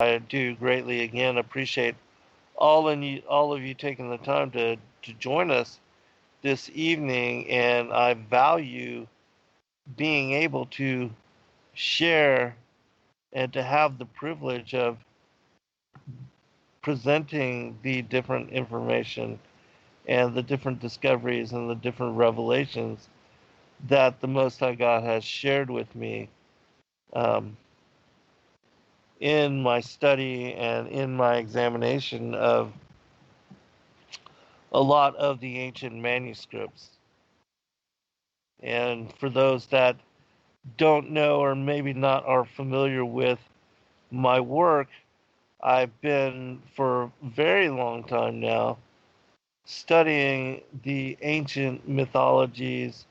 I do greatly again appreciate all of you taking the time to join us this evening, and I value being able to share and to have the privilege of presenting the different information and the different discoveries and the different revelations that the Most High God has shared with me um, in my study and in my examination of a lot of the ancient manuscripts. And for those that don't know or maybe not are familiar with my work, I've been for a very long time now studying the ancient mythologies,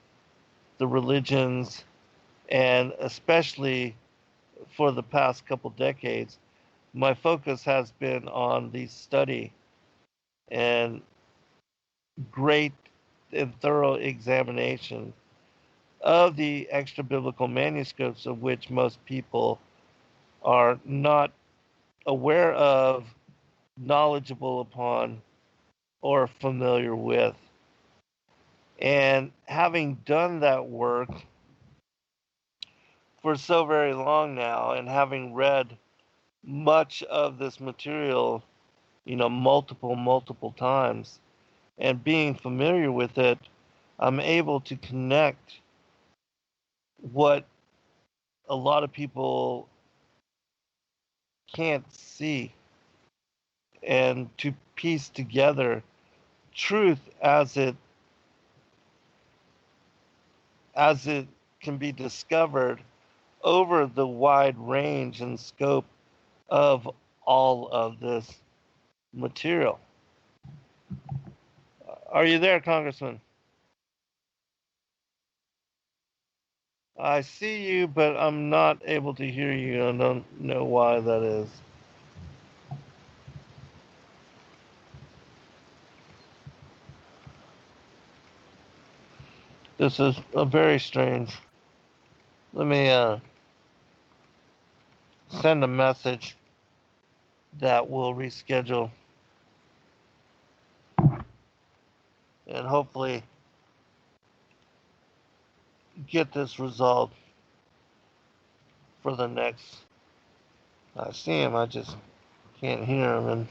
the religions, and especially for the past couple decades, my focus has been on the study and great and thorough examination of the extra biblical manuscripts, of which most people are not aware of, knowledgeable upon, or familiar with. And having done that work for so very long now, and having read much of this material, multiple times, and being familiar with it, I'm able to connect what a lot of people can't see and to piece together truth as it can be discovered over the wide range and scope of all of this material. Are you there, Congressman? I see you, but I'm not able to hear you. I don't know why that is. This is a very strange. Let me send a message that will reschedule and hopefully get this resolved for the next. I see him, I just can't hear him, and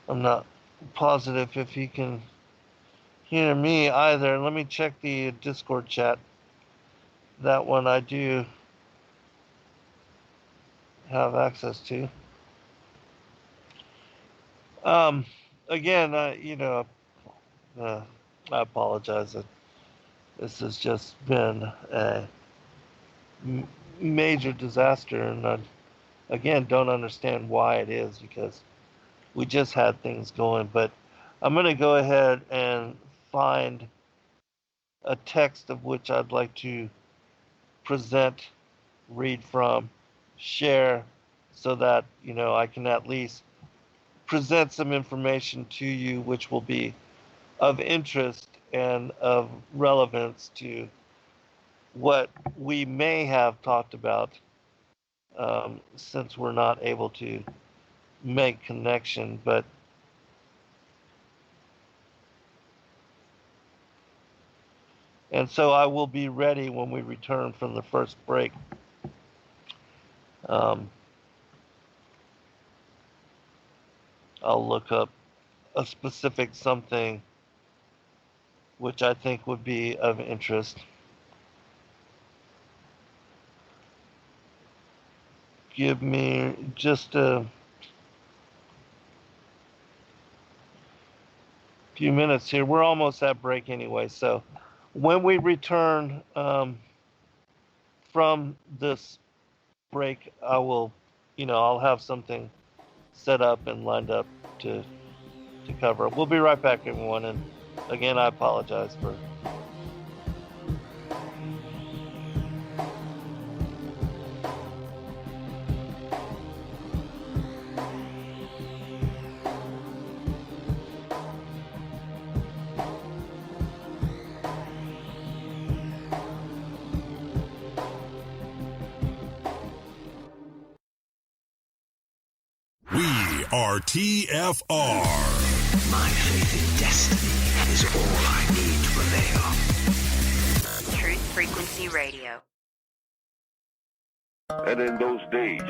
I'm not positive if he can hear me either. Let me check the Discord chat. That one I do have access to. Again, I apologize. This has just been a major disaster, and I, again, don't understand why it is, because we just had things going. But I'm going to go ahead and find a text of which I'd like to present, read from, share, so that, I can at least present some information to you which will be of interest and of relevance to what we may have talked about, since we're not able to make connection. But and so I will be ready when we return from the first break. I'll look up a specific something which I think would be of interest. Give me just a few minutes here. We're almost at break anyway, so when we return from this break, I'll have something set up and lined up to cover. We'll be right back, everyone, and again, I apologize for We are TFR. My faith in destiny is all I need to prevail. Truth Frequency Radio. And in those days,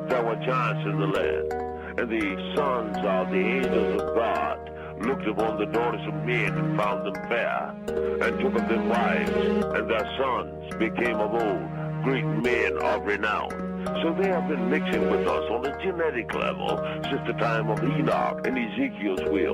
there were giants in the land, and the sons of the angels of God looked upon the daughters of men and found them fair, and took of them wives, and their sons became of old great men of renown. So they have been mixing with us on a genetic level since the time of Enoch and Ezekiel's will.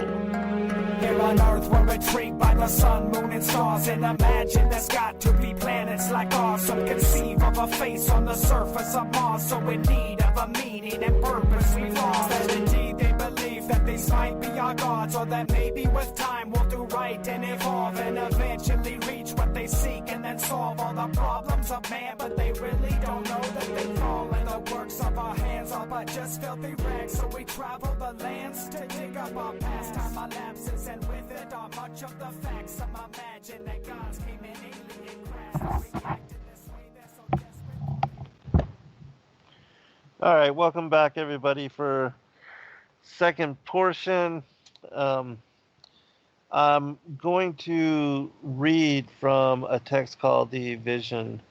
Here on Earth we're intrigued by the sun, moon, and stars, and imagine there's got to be planets like ours. Some conceive of a face on the surface of Mars, so in need of a meaning and purpose we've lost. That indeed they believe that these might be our gods, or that maybe with time we'll do right and evolve and eventually reach what they seek and then solve all the problems of man. But they really don't know that they fall in the works of our hands, all but just filthy rags. So we travel the lands to dig up our past time, our lapses, and with it are much of the facts. Some imagine that gods came in alien crafts. We acted this way, they're so desperate. All right, welcome back, everybody, for second portion. I'm going to read from a text called the Vision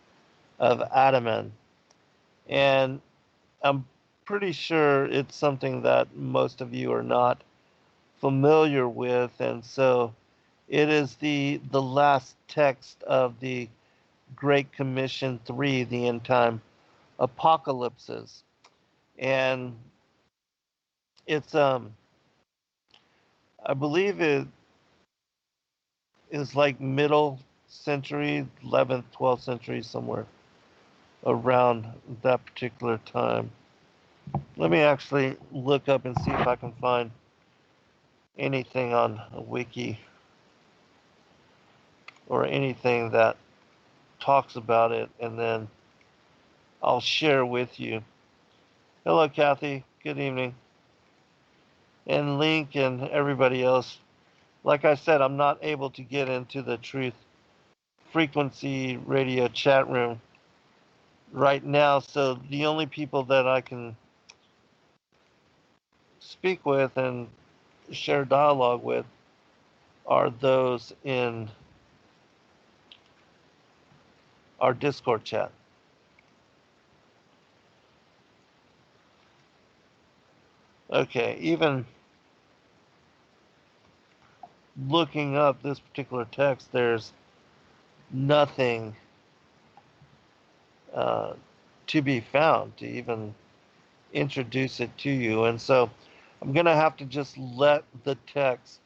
of Adaman, and I'm pretty sure it's something that most of you are not familiar with, and so it is the last text of the Great Commission 3, the end time apocalypses. And it's I believe it is like middle century, 11th, 12th century, somewhere around that particular time. Let me actually look up and see if I can find anything on a wiki or anything that talks about it, and then I'll share with you. Hello, Kathy. Good evening. And Link and everybody else. Like I said, I'm not able to get into the Truth Frequency Radio chat room right now, so the only people that I can speak with and share dialogue with are those in our Discord chat. Okay, even looking up this particular text, there's nothing to be found to even introduce it to you. And so I'm going to have to just let the text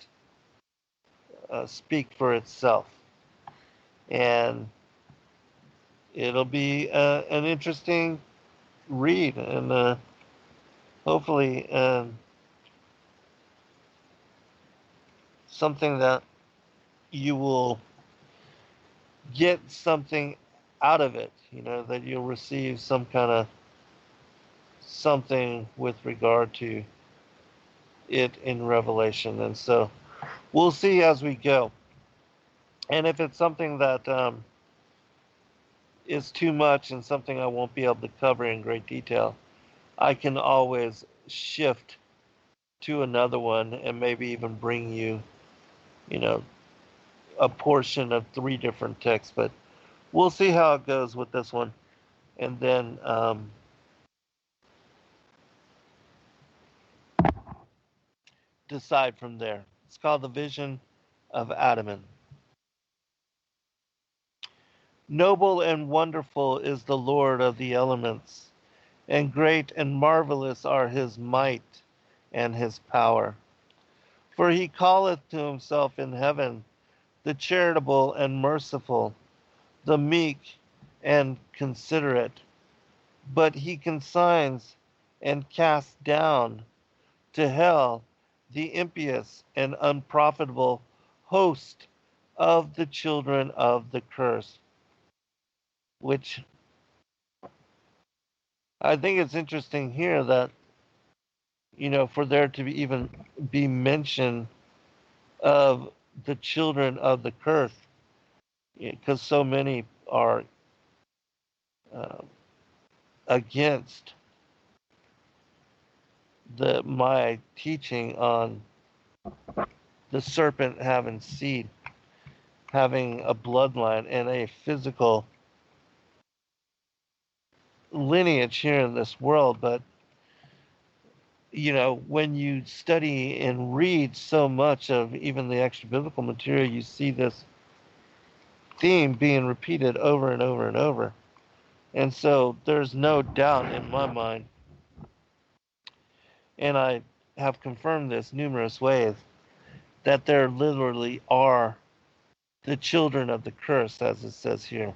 speak for itself. And it'll be an interesting read, and hopefully something that you will get something out of it, that you'll receive some kind of something with regard to it in Revelation. And so we'll see as we go. And if it's something that is too much and something I won't be able to cover in great detail, I can always shift to another one and maybe even bring you, a portion of 3 different texts. But we'll see how it goes with this one, and then decide from there. It's called the Vision of Adaman. Noble and wonderful is the Lord of the elements, and great and marvelous are his might and his power. For he calleth to himself in heaven the charitable and merciful, the meek and considerate. But he consigns and casts down to hell the impious and unprofitable host of the children of the curse. Which I think it's interesting here that, for there to even be mention of the children of the curse, because so many are against my teaching on the serpent having seed, having a bloodline and a physical lineage here in this world. But when you study and read so much of even the extra biblical material, you see this theme being repeated over and over and over. And so there's no doubt in my mind, and I have confirmed this numerous ways, that there literally are the children of the curse, as it says here.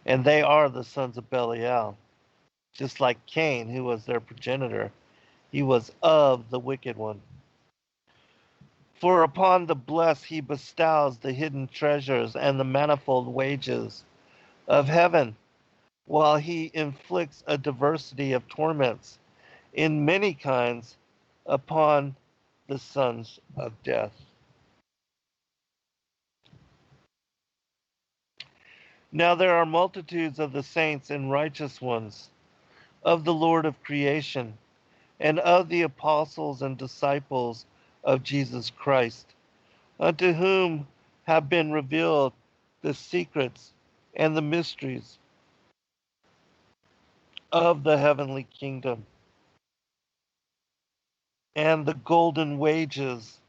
And they are the sons of Belial, just like Cain, who was their progenitor. He was of the wicked one. For upon the blessed he bestows the hidden treasures and the manifold wages of heaven, while he inflicts a diversity of torments in many kinds upon the sons of death. Now there are multitudes of the saints and righteous ones, of the Lord of creation, and of the apostles and disciples of Jesus Christ, unto whom have been revealed the secrets and the mysteries of the heavenly kingdom, and the golden wages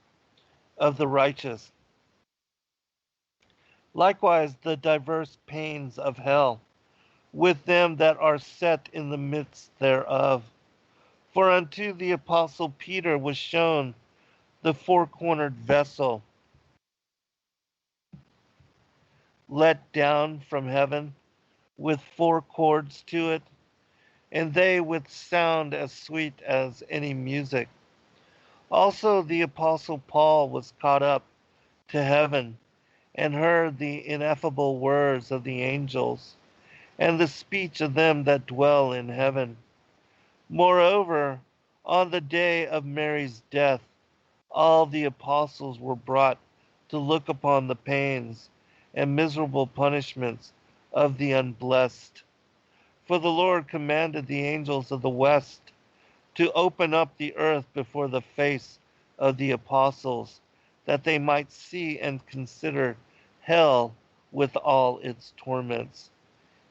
of the righteous. Likewise, the diverse pains of hell, with them that are set in the midst thereof. For unto the apostle Peter was shown the four-cornered vessel, let down from heaven, with four cords to it, and they with sound as sweet as any music. Also the apostle Paul was caught up to heaven, and heard the ineffable words of the angels, and the speech of them that dwell in heaven. Moreover, on the day of Mary's death, all the apostles were brought to look upon the pains and miserable punishments of the unblessed. For the Lord commanded the angels of the west to open up the earth before the face of the apostles, that they might see and consider hell with all its torments,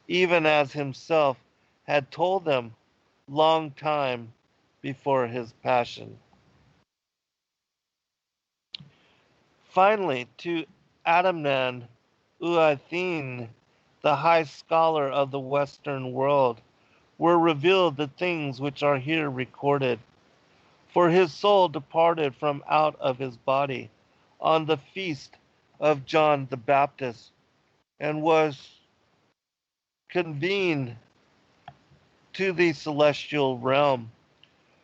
even as himself had told them long time before his passion. Finally, to Adaman Uathin, the high scholar of the Western world, were revealed the things which are here recorded. For his soul departed from out of his body on the feast of John the Baptist, and was convened to the celestial realm,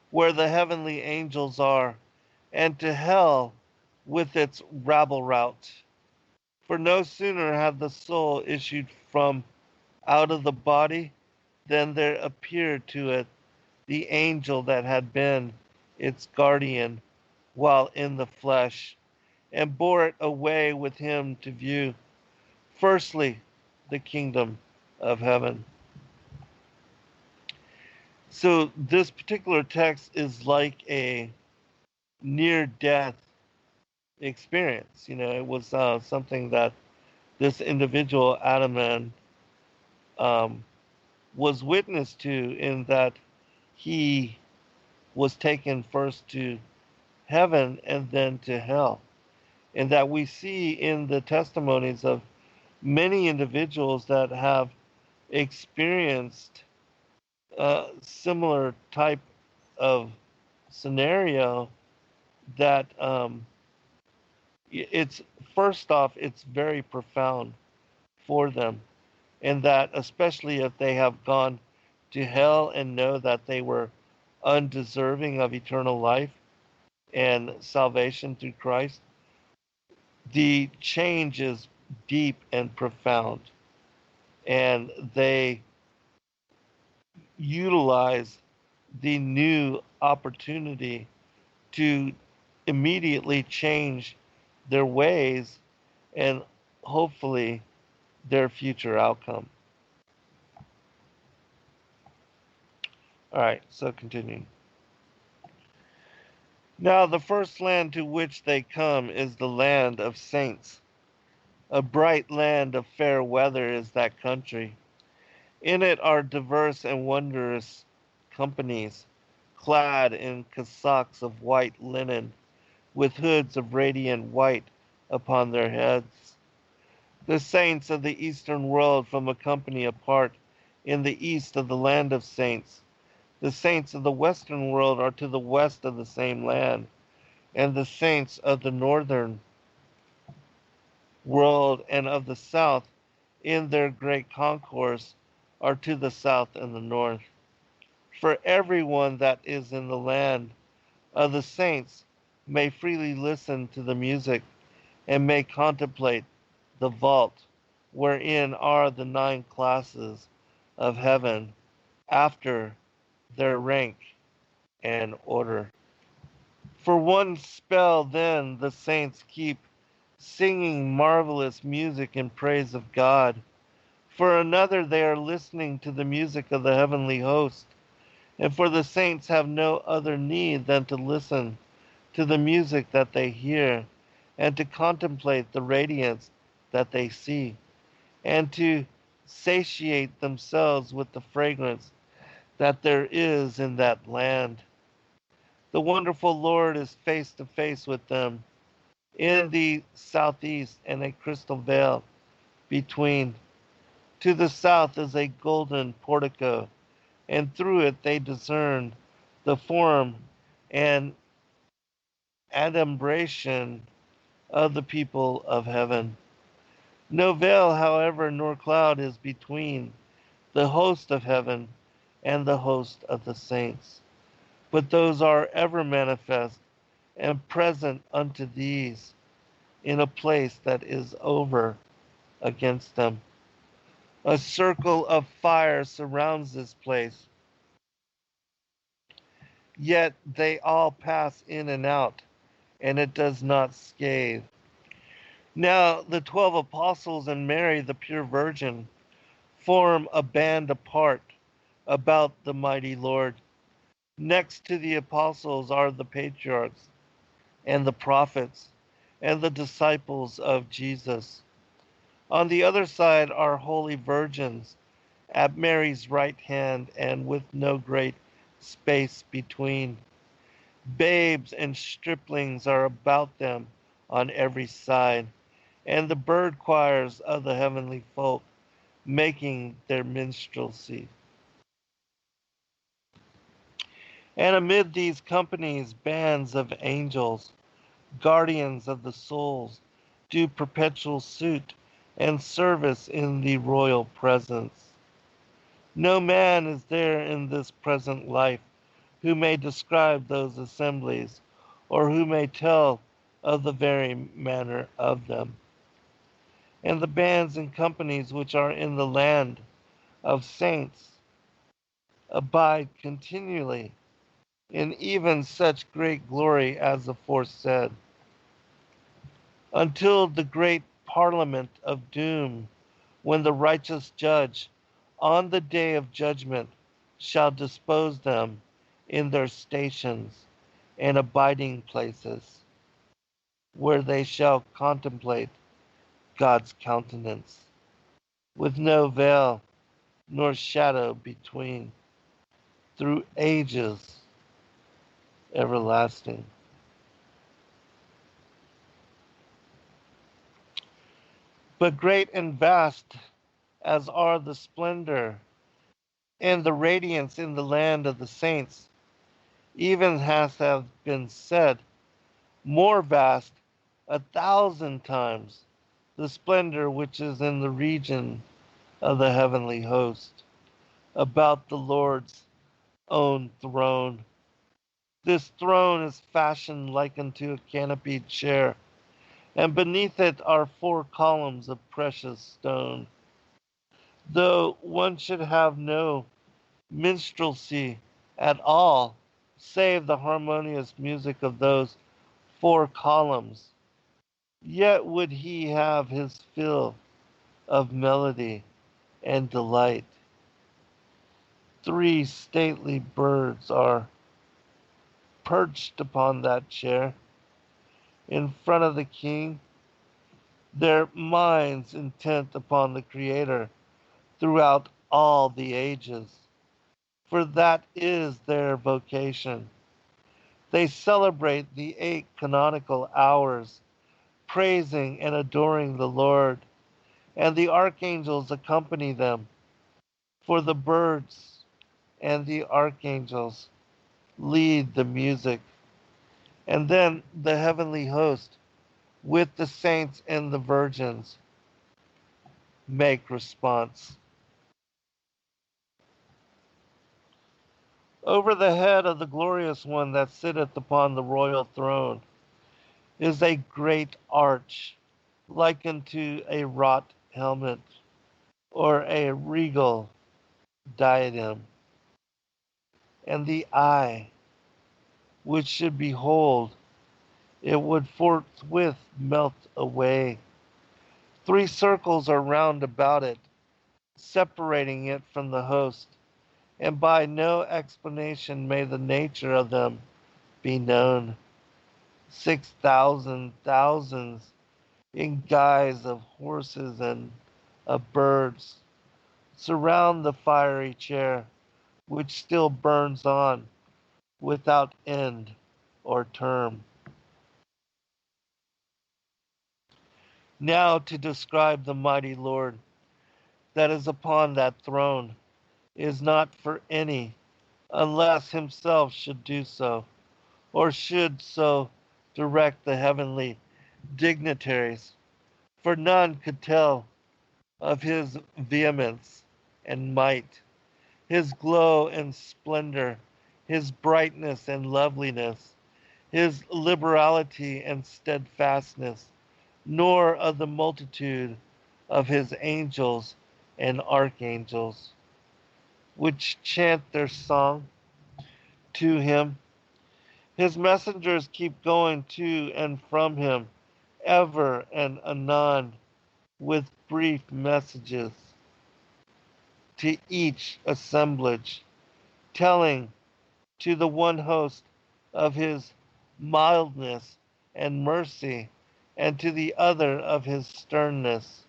where the heavenly angels are, and to hell with its rabble rout. For no sooner had the soul issued from out of the body than there appeared to it the angel that had been its guardian while in the flesh, and bore it away with him to view, firstly, the kingdom of heaven. So this particular text is like a near-death experience. It was something that this individual, Adaman, was witness to, in that he was taken first to heaven and then to hell. And that we see in the testimonies of many individuals that have experienced a similar type of scenario, that it's, first off, it's very profound for them. And that especially if they have gone to hell and know that they were undeserving of eternal life and salvation through Christ, the change is deep and profound. And they utilize the new opportunity to immediately change their ways and hopefully their future outcome. All right, so continuing. Now the first land to which they come is the land of saints. A bright land of fair weather is that country. In it are diverse and wondrous companies, clad in cassocks of white linen, with hoods of radiant white upon their heads. The saints of the eastern world from a company apart in the east of the land of saints. The saints of the western world are to the west of the same land, and the saints of the northern world and of the south in their great concourse are to the south and the north. For everyone that is in the land of the saints may freely listen to the music and may contemplate the vault wherein are the 9 classes of heaven after their rank and order. For one spell then the saints keep singing marvelous music in praise of God. For another they are listening to the music of the heavenly host. And for the saints have no other need than to listen to the music that they hear, and to contemplate the radiance that they see, and to satiate themselves with the fragrance that there is in that land. The wonderful Lord is face to face with them in the southeast, and a crystal veil between. To the south is a golden portico, and through it they discern the form and adumbration of the people of heaven. No veil, however, nor cloud is between the host of heaven and the host of the saints, but those are ever manifest and present unto these in a place that is over against them. A circle of fire surrounds this place, yet they all pass in and out, and it does not scathe. Now the 12 apostles and Mary, the pure virgin, form a band apart about the mighty Lord. Next to the apostles are the patriarchs and the prophets and the disciples of Jesus. On the other side are holy virgins at Mary's right hand, and with no great space between. Babes and striplings are about them on every side, and the bird choirs of the heavenly folk making their minstrelsy. And amid these companies, bands of angels, guardians of the souls, do perpetual suit and service in the royal presence. No man is there in this present life who may describe those assemblies, or who may tell of the very manner of them. And the bands and companies which are in the land of saints abide continually in even such great glory as aforesaid, until the great parliament of doom, when the righteous judge on the day of judgment shall dispose them in their stations and abiding places, where they shall contemplate God's countenance, with no veil nor shadow between, through ages everlasting. But great and vast as are the splendor and the radiance in the land of the saints, even has have been said, more vast 1,000 times the splendor which is in the region of the heavenly host, about the Lord's own throne. This throne is fashioned like unto a canopied chair, and beneath it are 4 columns of precious stone. Though one should have no minstrelsy at all, save the harmonious music of those 4 columns, yet would he have his fill of melody and delight. 3 stately birds are perched upon that chair in front of the king, their minds intent upon the Creator throughout all the ages, for that is their vocation. They celebrate the 8 canonical hours, praising and adoring the Lord, and the archangels accompany them, for the birds and the archangels lead the music. And then the heavenly host, with the saints and the virgins, make response. Over the head of the glorious one that sitteth upon the royal throne is a great arch, like unto a wrought helmet, or a regal diadem. And the eye which should behold, it would forthwith melt away. 3 circles are round about it, separating it from the host, and by no explanation may the nature of them be known. 6,000 thousands in guise of horses and of birds surround the fiery chair, which still burns on without end or term. Now to describe the mighty Lord that is upon that throne is not for any, unless himself should do so, or should so direct the heavenly dignitaries, for none could tell of his vehemence and might, his glow and splendor, his brightness and loveliness, his liberality and steadfastness, nor of the multitude of his angels and archangels, which chant their song to him. His messengers keep going to and from him ever and anon with brief messages to each assemblage, telling to the one host of his mildness and mercy, and to the other of his sternness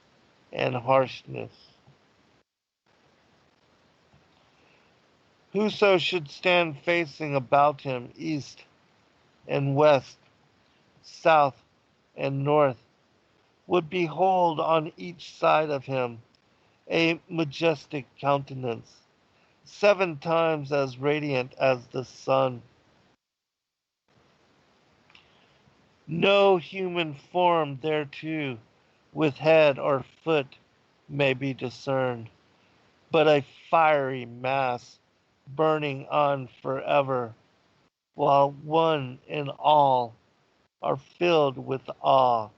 and harshness. Whoso should stand facing about him east and west, south and north, would behold on each side of him a majestic countenance, 7 times as radiant as the sun. No human form thereto, with head or foot, may be discerned, but a fiery mass burning on forever, while one and all are filled with awe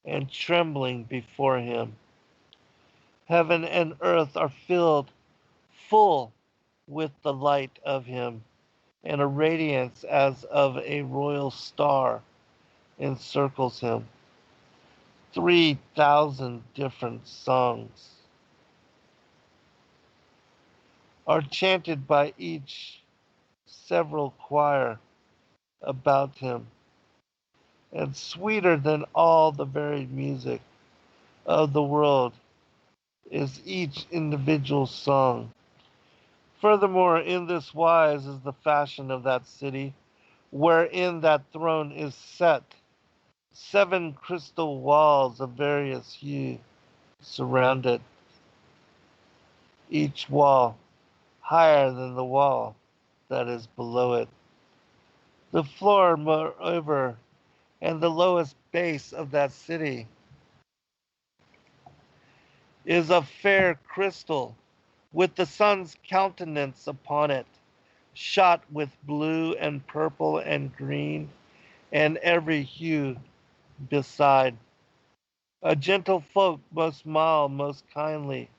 and trembling before him. Heaven and earth are filled full with the light of him, and a radiance as of a royal star encircles him. 3,000 different songs are chanted by each several choir about him, and sweeter than all the varied music of the world is each individual song. Furthermore, in this wise is the fashion of that city, wherein that throne is set. 7 crystal walls of various hue surround it, each wall higher than the wall that is below it. The floor, moreover, and the lowest base of that city is of fair crystal, with the sun's countenance upon it, shot with blue and purple and green, and every hue beside. A gentle folk, most mild, most kindly,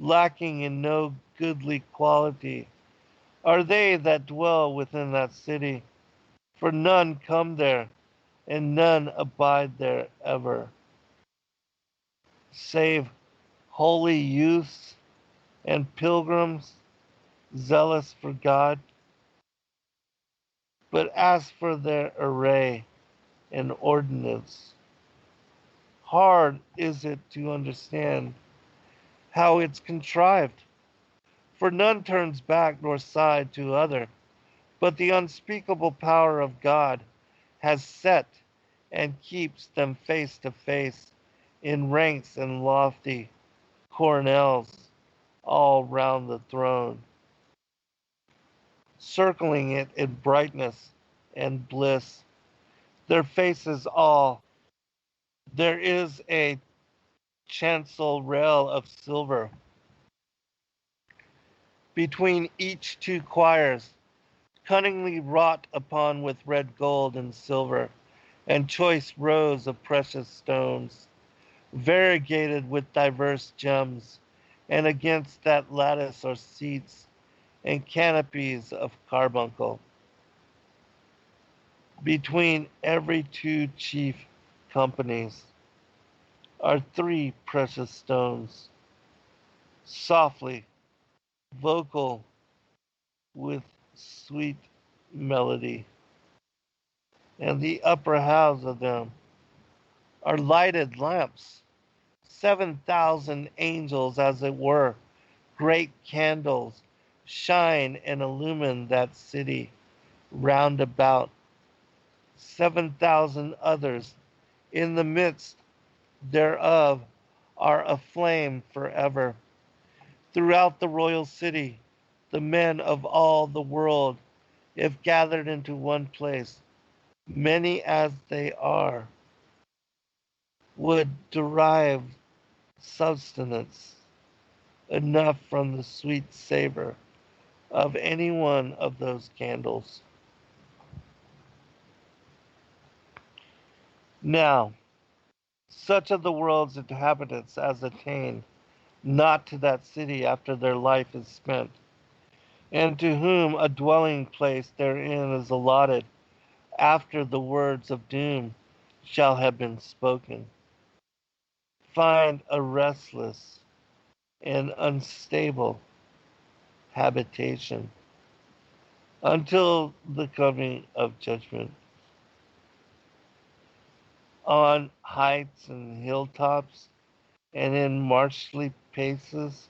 lacking in no goodly quality, are they that dwell within that city, for none come there, and none abide there ever, save holy youths and pilgrims zealous for God, but as for their array and ordinance, hard is it to understand how it's contrived. For none turns back nor side to other, but the unspeakable power of God has set and keeps them face to face in ranks and lofty coronals all round the throne, circling it in brightness and bliss. Their faces all, there is a chancel rail of silver between each two choirs, cunningly wrought upon with red gold and silver, and choice rows of precious stones, variegated with diverse gems, and against that lattice are seats and canopies of carbuncle. Between every two chief companies are three precious stones, softly vocal with sweet melody, and the upper halves of them are lighted lamps, 7,000 angels, as it were, great candles, shine and illumine that city round about. 7,000 others in the midst thereof are aflame forever. Throughout the royal city, the men of all the world, if gathered into one place, many as they are, would derive substance enough from the sweet savor of any one of those candles. Now, such of the world's inhabitants as attain not to that city after their life is spent, and to whom a dwelling place therein is allotted after the words of doom shall have been spoken, find a restless and unstable habitation until the coming of judgment. On heights and hilltops and in marshy places,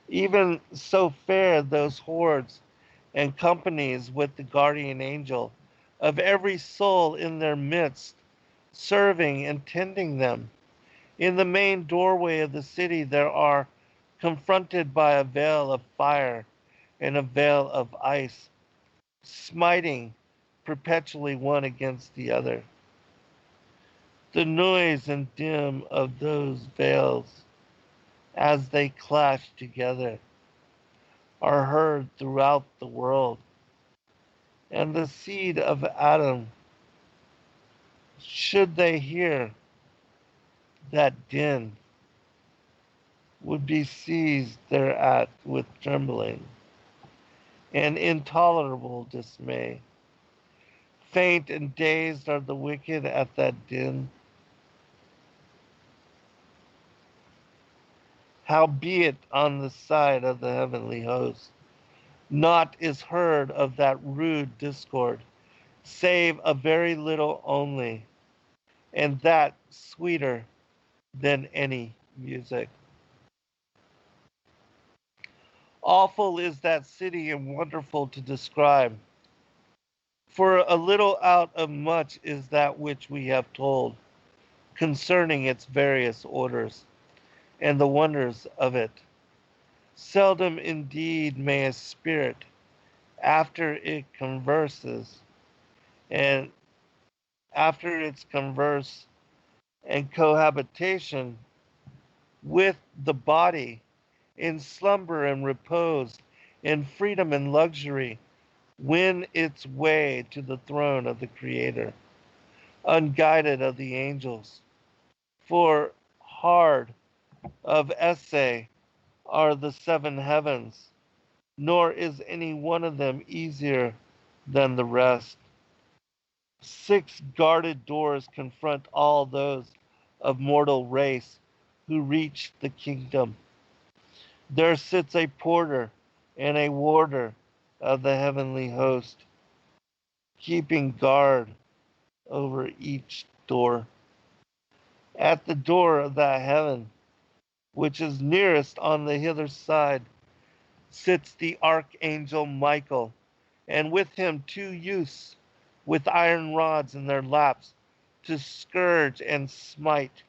even so fare those hordes and companies with the guardian angel of every soul in their midst, serving and tending them. In the main doorway of the city, there are confronted by a veil of fire and a veil of ice, smiting perpetually one against the other. The noise and dim of those veils as they clash together are heard throughout the world, and the seed of Adam, should they hear that din, would be seized thereat with trembling and intolerable dismay. Faint and dazed are the wicked at that din. Howbeit on the side of the heavenly host, naught is heard of that rude discord, save a very little only, and that sweeter than any music. Awful is that city and wonderful to describe. For a little out of much is that which we have told concerning its various orders and the wonders of it. Seldom indeed may a spirit, after it converses, and after its converse and cohabitation with the body, in slumber and repose, in freedom and luxury, win its way to the throne of the Creator, unguided of the angels. For hard of essay are the seven heavens, nor is any one of them easier than the rest. Six guarded doors confront all those of mortal race who reach the kingdom. There sits a porter and a warder of the heavenly host, keeping guard over each door. At the door of that heaven, which is nearest on the hither side, sits the archangel Michael, and with him 2 youths with iron rods in their laps to scourge and smite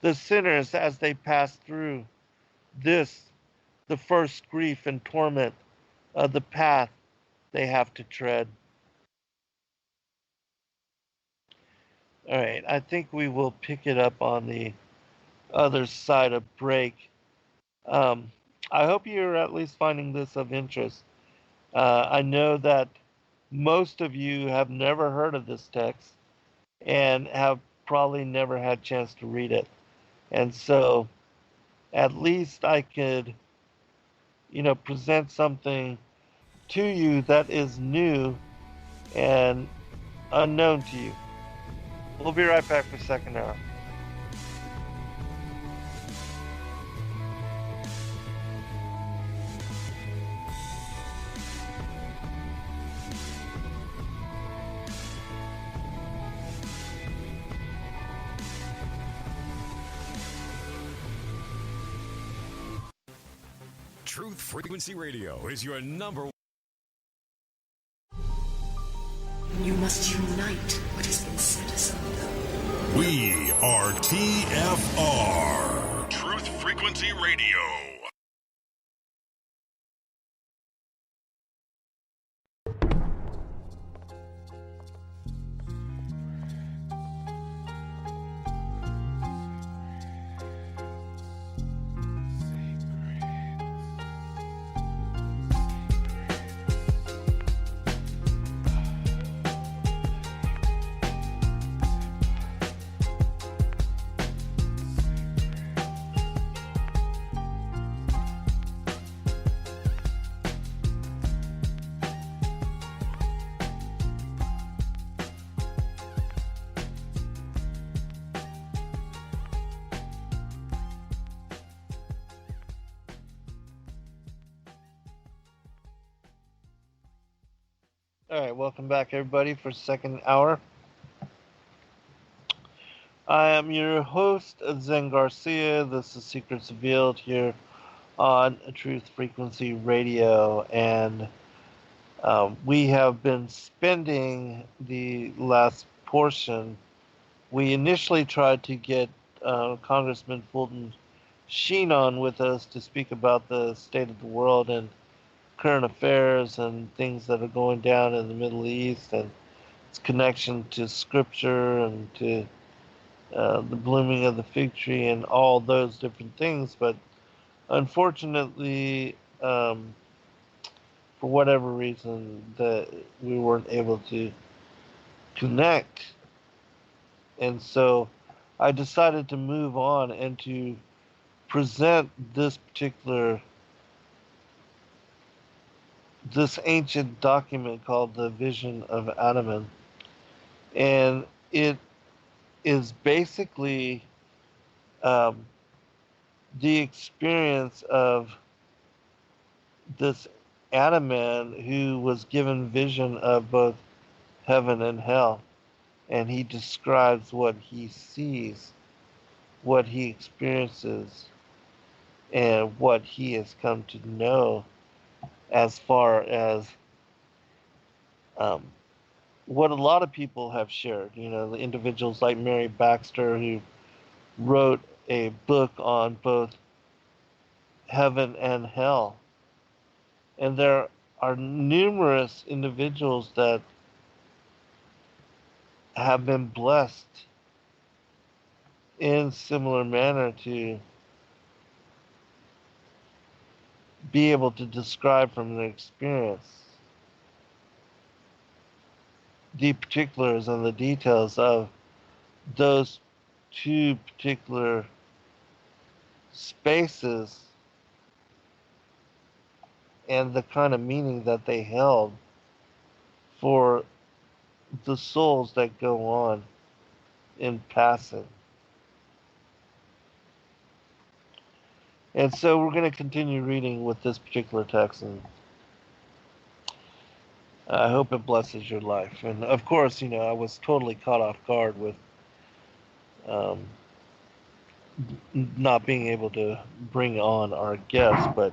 the sinners as they pass through. This, the first grief and torment of the path they have to tread. All right, I think we will pick it up on the other side of break. Um, I hope you're at least finding this of interest. I know that most of you have never heard of this text and have probably never had a chance to read it. And so at least I could, present something to you that is new and unknown to you. We'll be right back for second hour. Truth Frequency Radio is your number one. You must unite what has been set asunder. We are TFR. Truth Frequency Radio. All right, welcome back, everybody, for second hour. I am your host, Zen Garcia. This is Secrets Revealed here on Truth Frequency Radio, and we have been spending the last portion. We initially tried to get Congressman Fulton Sheen on with us to speak about the state of the world and current affairs and things that are going down in the Middle East and its connection to Scripture and to the blooming of the fig tree and all those different things. But unfortunately, for whatever reason, that we weren't able to connect. And so I decided to move on and to present this ancient document called the Vision of Adaman. And it is basically the experience of this Adaman who was given vision of both heaven and hell. And he describes what he sees, what he experiences, and what he has come to know as far as what a lot of people have shared. The individuals like Mary Baxter, who wrote a book on both heaven and hell. And there are numerous individuals that have been blessed in similar manner to be able to describe from their experience the particulars and the details of those two particular spaces and the kind of meaning that they held for the souls that go on in passing. And so we're going to continue reading with this particular text, and I hope it blesses your life. And of course, I was totally caught off guard with um, not being able to bring on our guests, but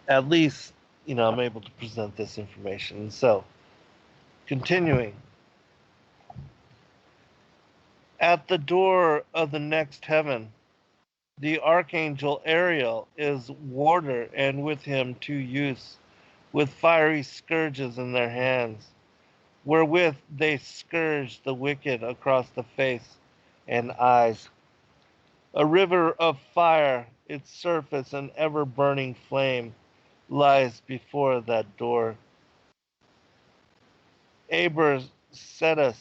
at least, I'm able to present this information. And so, continuing. At the door of the next heaven, the archangel Ariel is warder, and with him 2 youths with fiery scourges in their hands, wherewith they scourge the wicked across the face and eyes. A river of fire, its surface an ever burning flame, lies before that door. Abercetus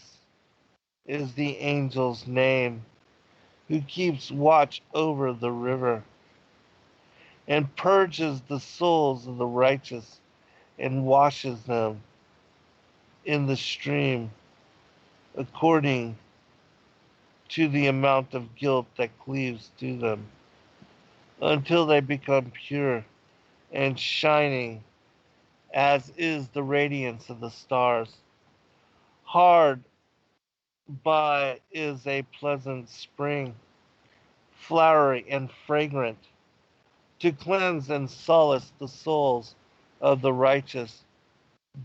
is the angel's name, who keeps watch over the river, and purges the souls of the righteous, and washes them in the stream according to the amount of guilt that cleaves to them, until they become pure and shining as is the radiance of the stars. Hard by is a pleasant spring, flowery and fragrant, to cleanse and solace the souls of the righteous,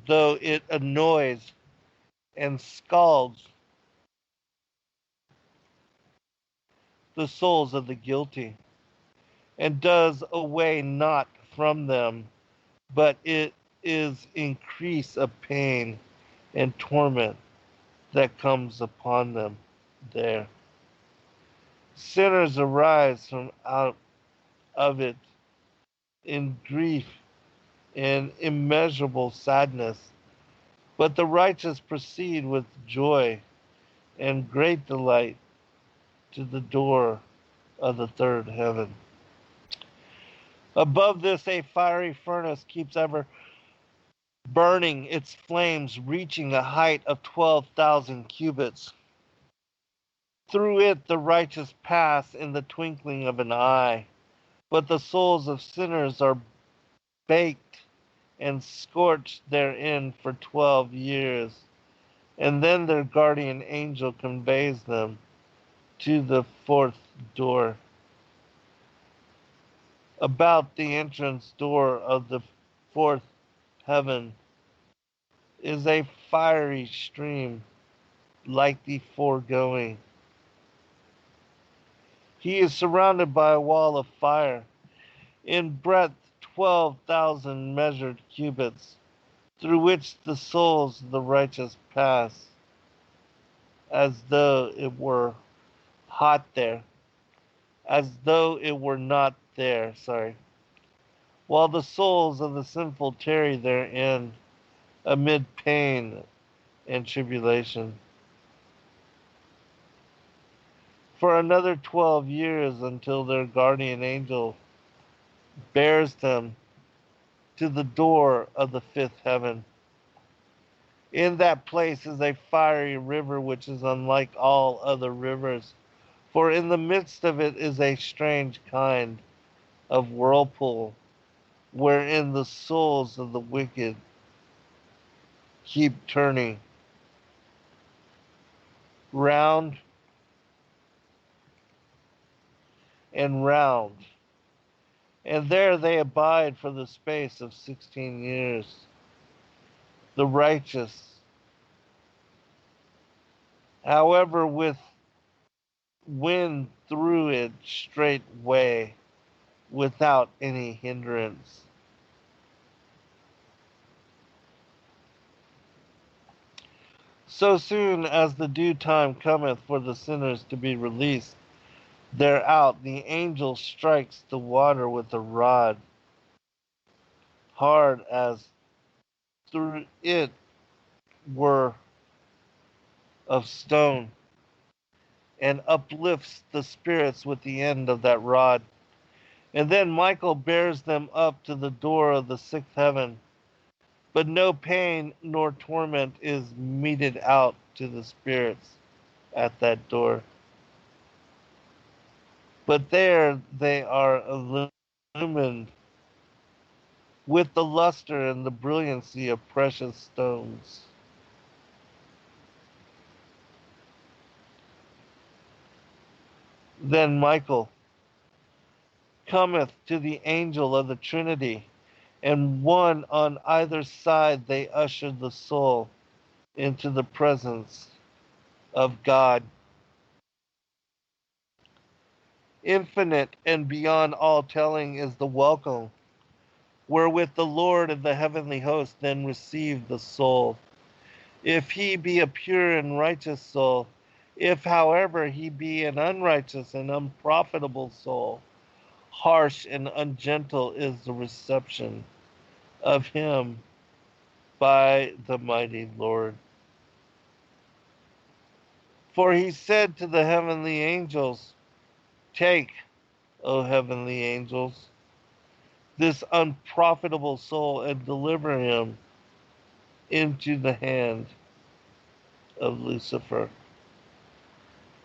though it annoys and scalds the souls of the guilty, and does away not from them, but it is increase of pain and torment that comes upon them there. Sinners arise from out of it in grief and immeasurable sadness, but the righteous proceed with joy and great delight to the door of the third heaven. Above this, a fiery furnace keeps ever burning, its flames reaching a height of 12,000 cubits. Through it the righteous pass in the twinkling of an eye, but the souls of sinners are baked and scorched therein for 12 years, and then their guardian angel conveys them to the fourth door. About the entrance door of the fourth heaven is a fiery stream like the foregoing. He is surrounded by a wall of fire, in breadth 12,000 measured cubits, through which the souls of the righteous pass, as though it were hot there, as though it were not there, while the souls of the sinful tarry therein, amid pain and tribulation, for another 12 years, until their guardian angel bears them to the door of the fifth heaven. In that place is a fiery river which is unlike all other rivers, for in the midst of it is a strange kind of whirlpool, wherein the souls of the wicked keep turning round and round, and there they abide for the space of 16 years. The righteous, however, with wind through it straightway, without any hindrance. So soon as the due time cometh for the sinners to be released thereout, the angel strikes the water with a rod, hard as through it were of stone, and uplifts the spirits with the end of that rod. And then Michael bears them up to the door of the sixth heaven, but no pain nor torment is meted out to the spirits at that door. but there they are illumined with the luster and the brilliancy of precious stones. Then Michael cometh to the angel of the Trinity, and one on either side they ushered the soul into the presence of God. Infinite and beyond all telling is the welcome wherewith the Lord of the heavenly host then received the soul. If he be a pure and righteous soul, if, however, he be an unrighteous and unprofitable soul, harsh and ungentle is the reception of him by the mighty Lord. For he said to the heavenly angels, take, O heavenly angels, this unprofitable soul and deliver him into the hand of Lucifer,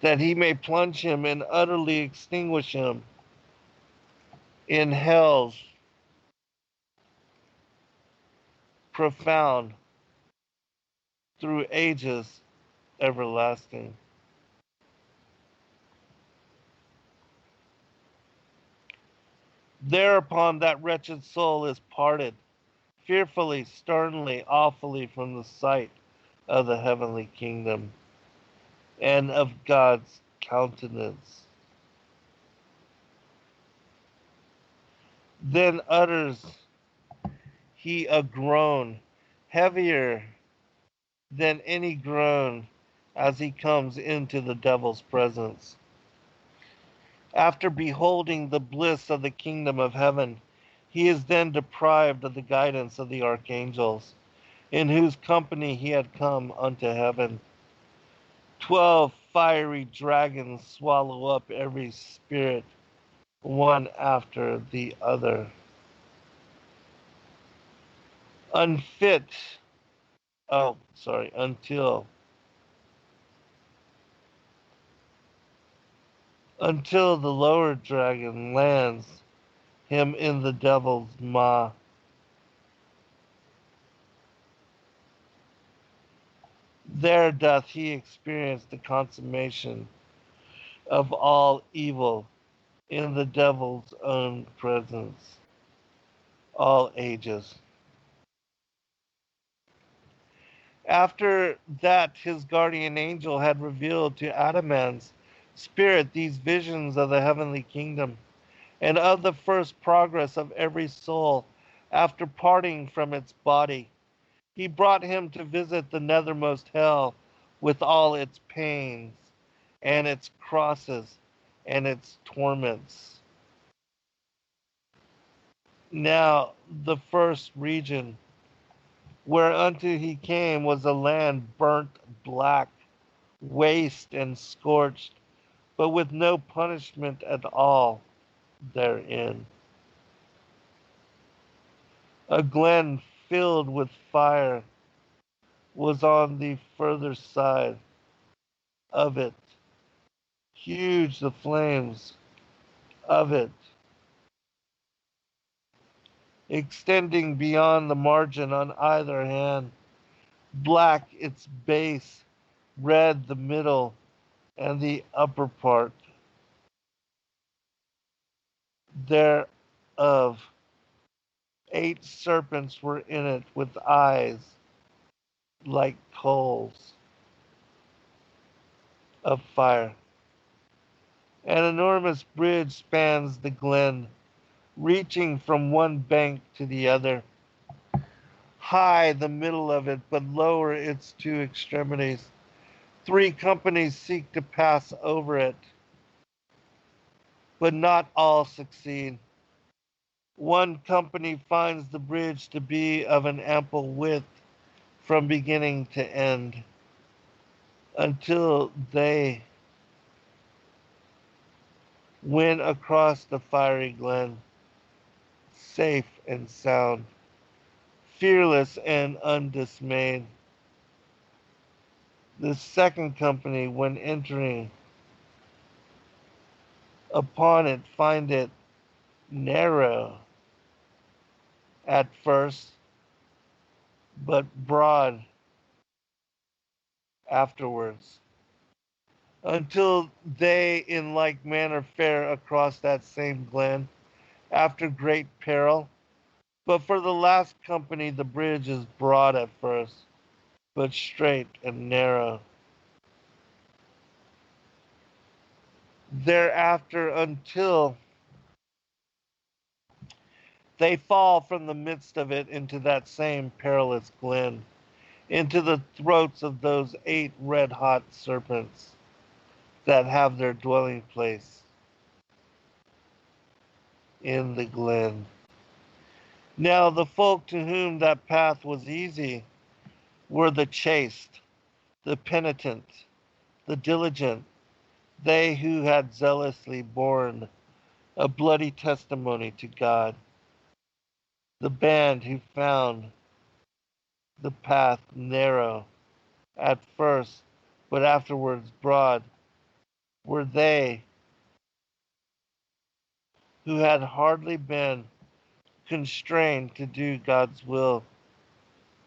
that he may plunge him and utterly extinguish him in hell's profound through ages everlasting. Thereupon that wretched soul is parted, fearfully, sternly, awfully from the sight of the heavenly kingdom and of God's countenance. Then utters he a groan, heavier than any groan, as he comes into the devil's presence. After beholding the bliss of the kingdom of heaven, he is then deprived of the guidance of the archangels, in whose company he had come unto heaven. 12 fiery dragons swallow up every spirit, one after the other. Unfit, until the lower dragon lands him in the devil's maw. There doth he experience the consummation of all evil in the devil's own presence, all ages. After that his guardian angel had revealed to Adaman's spirit these visions of the heavenly kingdom, and of the first progress of every soul after parting from its body, he brought him to visit the nethermost hell with all its pains and its crosses and its torments. Now the first region whereunto he came was a land burnt black, waste and scorched, but with no punishment at all therein. A glen filled with fire was on the further side of it. Huge the flames of it, extending beyond the margin on either hand, black its base, red the middle and the upper part thereof. 8 serpents were in it with eyes like coals of fire. An enormous bridge spans the glen, reaching from one bank to the other. High the middle of it, but lower its 2 extremities. 3 companies seek to pass over it, but not all succeed. One company finds the bridge to be of an ample width from beginning to end, until they win across the fiery glen, safe and sound, fearless and undismayed. The second company, when entering upon it find it narrow at first, but broad afterwards, until they in like manner fare across that same glen after great peril. But for the last company the bridge is broad at first, but straight and narrow. Thereafter until they fall from the midst of it into that same perilous glen, into the throats of those 8 red-hot serpents that have their dwelling place in the glen. Now the folk to whom that path was easy were the chaste, the penitent, the diligent, they who had zealously borne a bloody testimony to God, the band who found the path narrow at first, but afterwards broad, were they who had hardly been constrained to do God's will,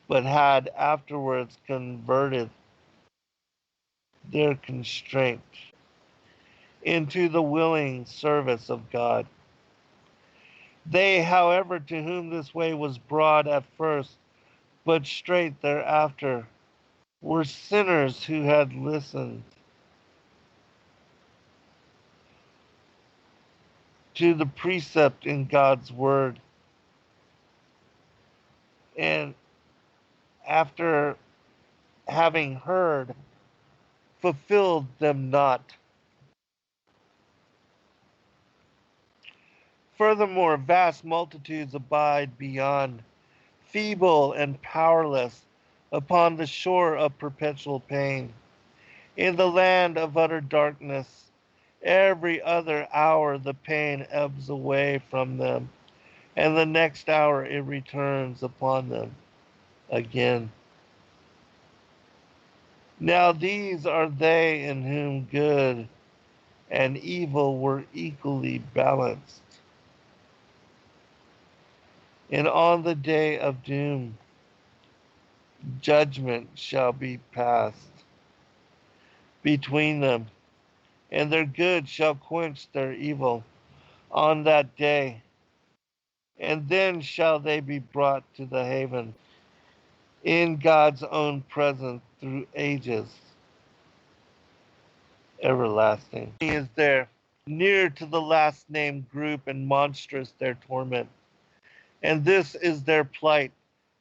but had afterwards converted their constraint into the willing service of God. They, however, to whom this way was broad at first, but straight thereafter, were sinners who had listened to the precept in God's word, and after having heard, fulfilled them not. Furthermore, vast multitudes abide beyond, feeble and powerless, upon the shore of perpetual pain. In the land of utter darkness, every other hour the pain ebbs away from them, and the next hour it returns upon them again. Now these are they in whom good and evil were equally balanced. And on the day of doom, judgment shall be passed between them, and their good shall quench their evil on that day, and then shall they be brought to the haven in God's own presence through ages everlasting. He is there, near to the last named group, and monstrous their torment. And this is their plight.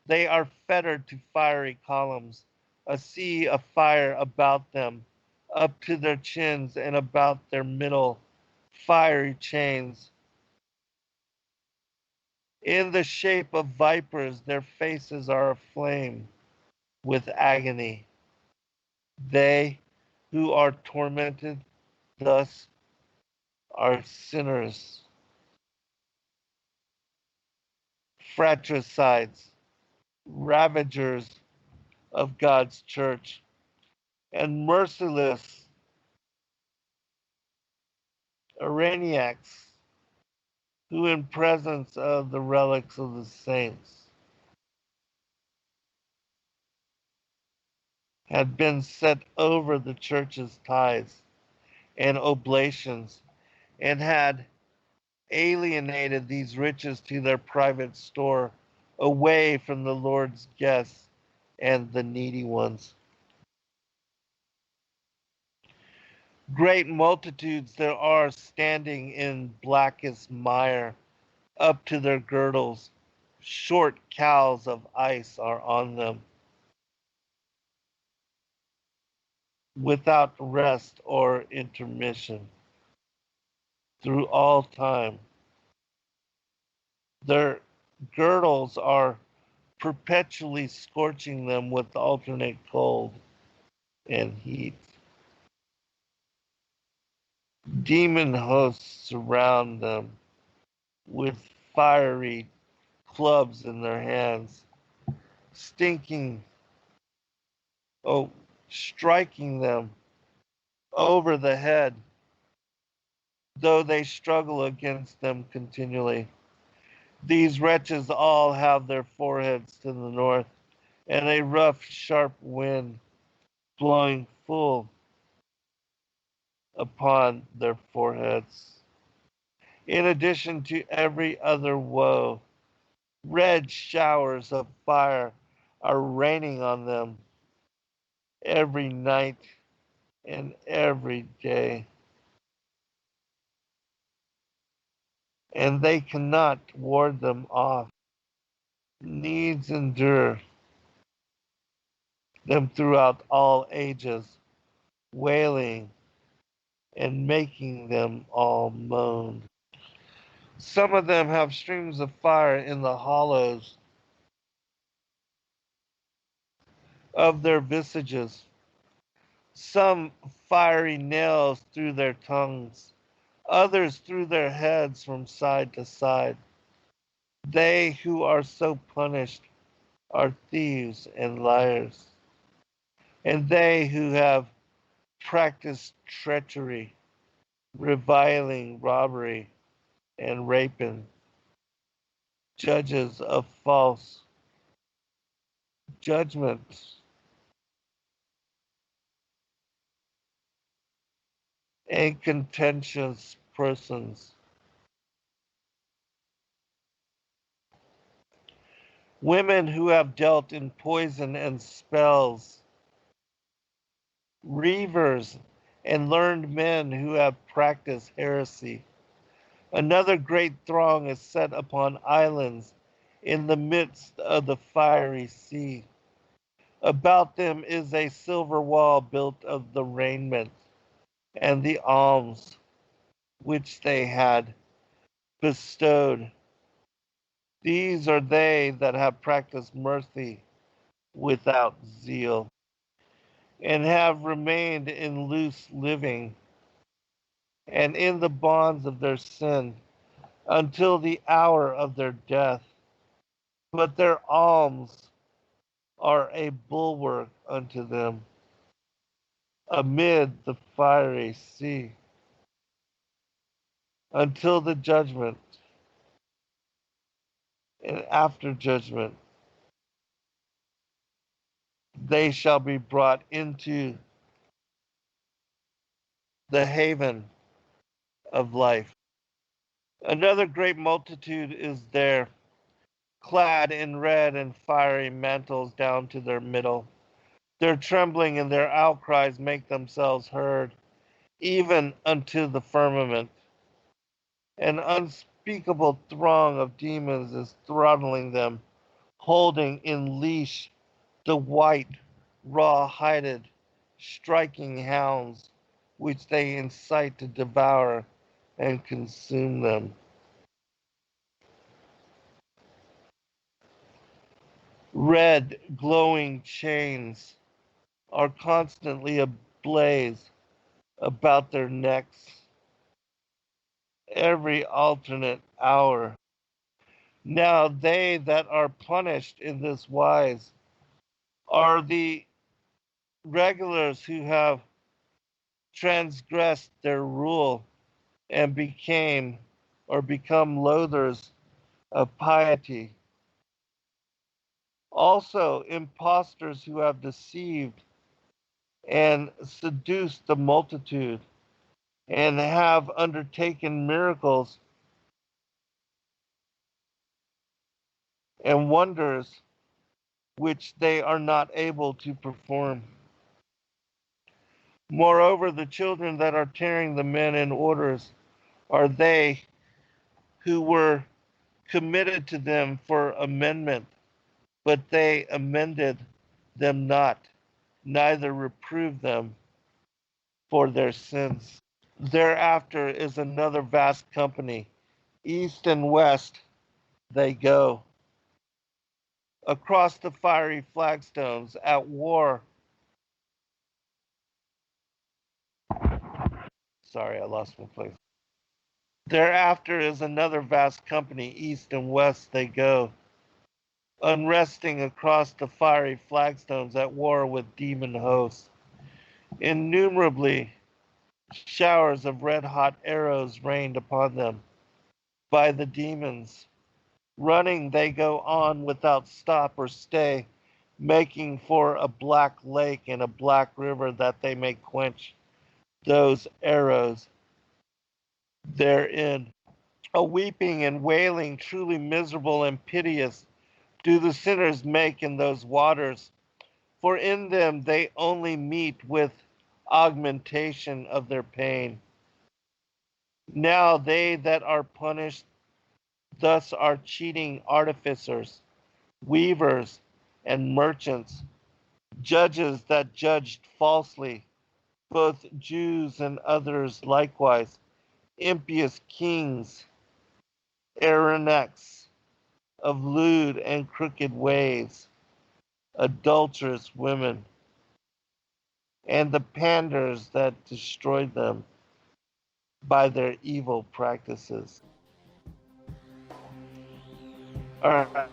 They are fettered to fiery columns, a sea of fire about them, up to their chins, and about their middle fiery chains. In the shape of vipers, their faces are aflame with agony. They who are tormented thus are sinners, fratricides, ravagers of God's church, and merciless Iraniacs, who in presence of the relics of the saints had been set over the church's tithes and oblations, and had alienated these riches to their private store, away from the Lord's guests and the needy ones. Great multitudes there are standing in blackest mire, up to their girdles. Short cowls of ice are on them, without rest or intermission, through all time. Their girdles are perpetually scorching them with alternate cold and heat. Demon hosts surround them with fiery clubs in their hands, stinking, oh, striking them over the head though they struggle against them continually. These wretches all have their foreheads to the north, and a rough, sharp wind blowing full upon their foreheads. In addition to every other woe, red showers of fire are raining on them every night and every day, and they cannot ward them off. Needs endure them throughout all ages, wailing and making them all moan. Some of them have streams of fire in the hollows of their visages, some fiery nails through their tongues, others through their heads from side to side. They who are so punished are thieves and liars, and they who have practiced treachery, reviling, robbery, and rapine, judges of false judgments, and contentious persons. Women who have dealt in poison and spells, reavers, and learned men who have practiced heresy. Another great throng is set upon islands in the midst of the fiery sea. About them is a silver wall built of the raiment and the alms which they had bestowed. These are they that have practiced mercy without zeal, and have remained in loose living and in the bonds of their sin until the hour of their death. But their alms are a bulwark unto them amid the fiery sea until the judgment, and after judgment they shall be brought into the haven of life. Another great multitude is there, clad in red and fiery mantles down to their middle. Their trembling and their outcries make themselves heard, even unto the firmament. An unspeakable throng of demons is throttling them, holding in leash the white, raw-hided, striking hounds, which they incite to devour and consume them. Red, glowing chains are constantly ablaze about their necks every alternate hour. Now they that are punished in this wise are the regulars who have transgressed their rule and became or become loathers of piety. Also, impostors who have deceived and seduced the multitude and have undertaken miracles and wonders which they are not able to perform. Moreover, the children that are tearing the men in orders are they who were committed to them for amendment, but they amended them not, neither reproved them for their sins. Thereafter is another vast company. East and west they go. Across the fiery flagstones at war. Sorry, I lost my place. Thereafter is another vast company. East and west they go. Unresting across the fiery flagstones at war with demon hosts. Innumerably Showers of red hot arrows rained upon them by the demons. Running, they go on without stop or stay, making for a black lake and a black river that they may quench those arrows therein. A weeping and wailing, truly miserable and piteous, do the sinners make in those waters, for in them they only meet with augmentation of their pain. Now they that are punished thus are cheating artificers, weavers, and merchants, judges that judged falsely, both Jews and others likewise, impious kings, Aaronics of lewd and crooked ways, adulterous women, and the panders that destroyed them by their evil practices. All right.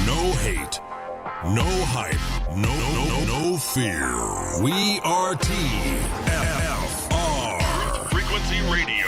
No hate, no hype, no fear. We are TFR Frequency Radio.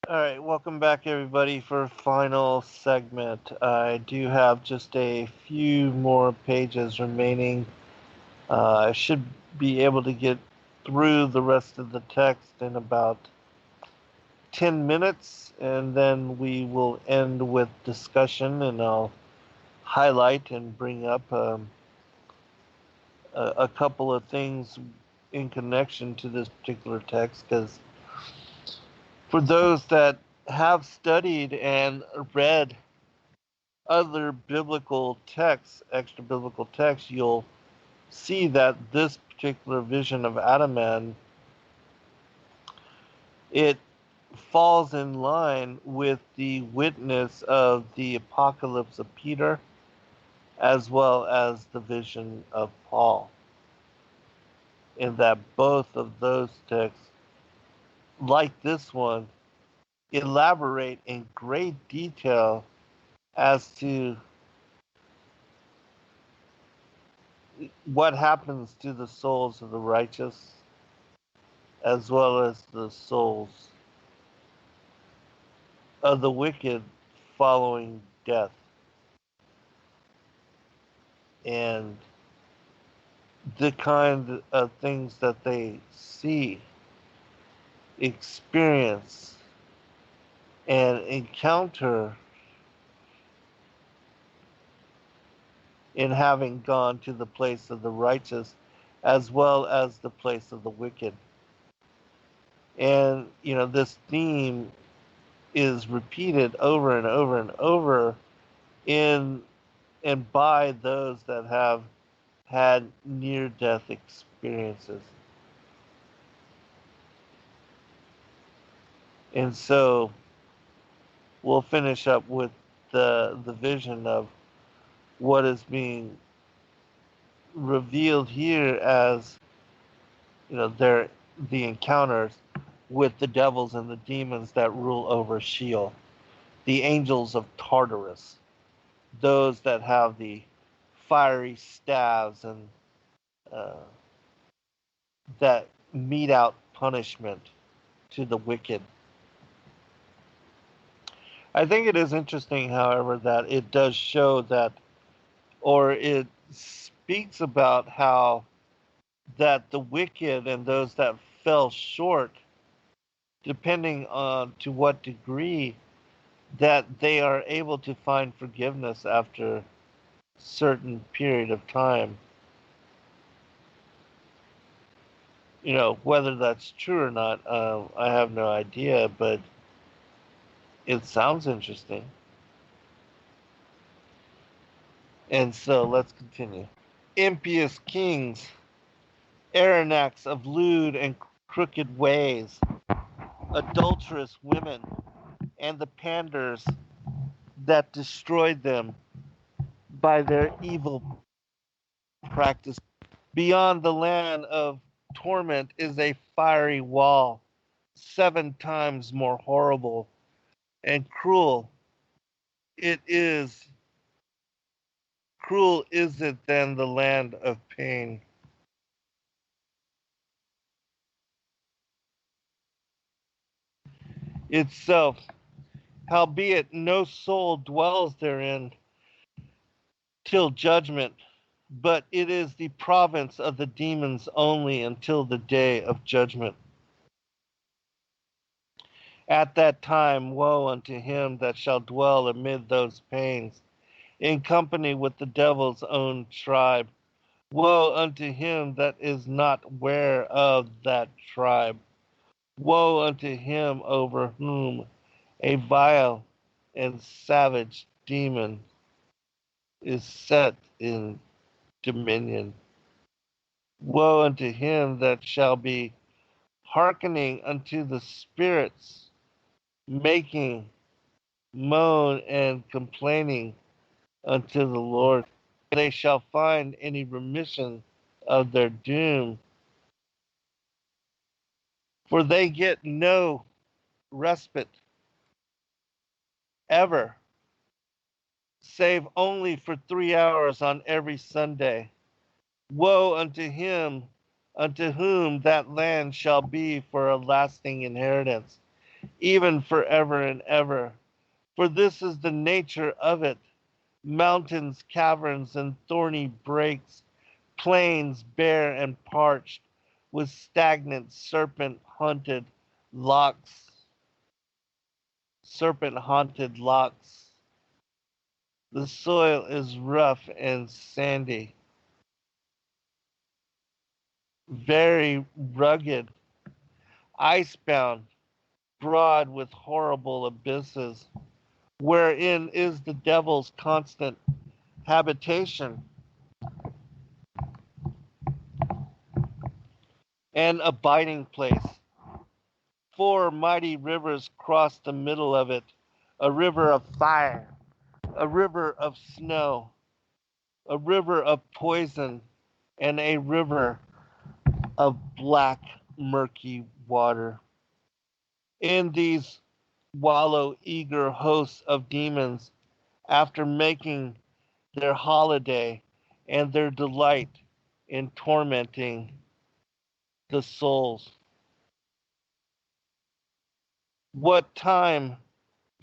All right, welcome back, everybody, for final segment. I do have just a few more pages remaining. I should be able to get through the rest of the text in about 10 minutes, and then we will end with discussion, and I'll highlight and bring up a couple of things in connection to this particular text, because for those that have studied and read other biblical texts, extra biblical texts, you'll see that this particular vision of Adaman, it falls in line with the witness of the apocalypse of Peter, as well as the vision of Paul, in that both of those texts, like this one, elaborate in great detail as to what happens to the souls of the righteous, as well as the souls of the wicked following death. And the kind of things that they see, experience, and encounter in having gone to the place of the righteous as well as the place of the wicked. And, this theme is repeated over and over and over in and by those that have had near-death experiences. And so we'll finish up with the vision of what is being revealed here as, their the encounters with the devils and the demons that rule over Sheol, the angels of Tartarus, those that have the fiery staves and uh, that mete out punishment to the wicked. I think it is interesting, however, that it does show that, or it speaks about how that the wicked and those that fell short, depending on to what degree, that they are able to find forgiveness after a certain period of time. You know, whether that's true or not, I have no idea, but it sounds interesting. And so let's continue. Impious kings, Aronnax of lewd and crooked ways, adulterous women, and the panders that destroyed them by their evil practice. Beyond the land of torment is a fiery wall, 7 times more horrible and cruel. Cruel is it than the land of pain. Itself, howbeit no soul dwells therein till judgment, but it is the province of the demons only until the day of judgment. At that time, woe unto him that shall dwell amid those pains, in company with the devil's own tribe. Woe unto him that is not ware of that tribe. Woe unto him over whom a vile and savage demon is set in dominion. Woe unto him that shall be hearkening unto the spirits, making moan and complaining unto the Lord. They shall find any remission of their doom, for they get no respite ever, save only for 3 hours on every Sunday. Woe unto him unto whom that land shall be for a lasting inheritance, even forever and ever. For this is the nature of it: mountains, caverns, and thorny brakes, plains bare and parched, with stagnant serpent haunted locks. The soil is rough and sandy, very rugged, icebound, broad with horrible abysses, wherein is the devil's constant habitation, and abiding place. 4 mighty rivers cross the middle of it, a river of fire, a river of snow, a river of poison, and a river of black, murky water. In these wallow eager hosts of demons after making their holiday and their delight in tormenting the souls. What time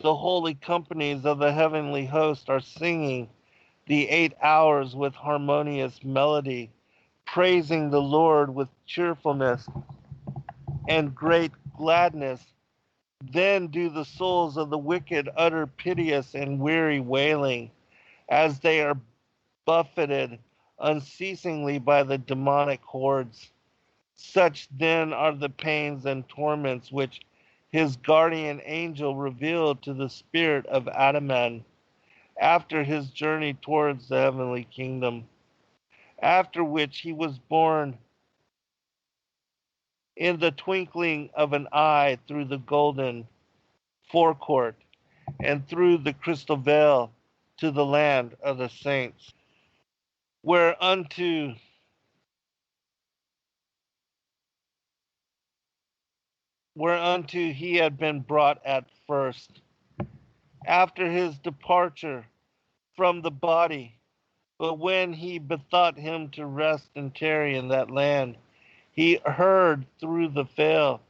the holy companies of the heavenly host are singing the 8 hours with harmonious melody, praising the Lord with cheerfulness and great gladness, then do the souls of the wicked utter piteous and weary wailing as they are buffeted unceasingly by the demonic hordes. Such then are the pains and torments which his guardian angel revealed to the spirit of Adaman after his journey towards the heavenly kingdom, after which he was born in the twinkling of an eye through the golden forecourt and through the crystal veil to the land of the saints, whereunto whereunto he had been brought at first, after his departure from the body. But when he bethought him to rest and tarry in that land, he heard through the veil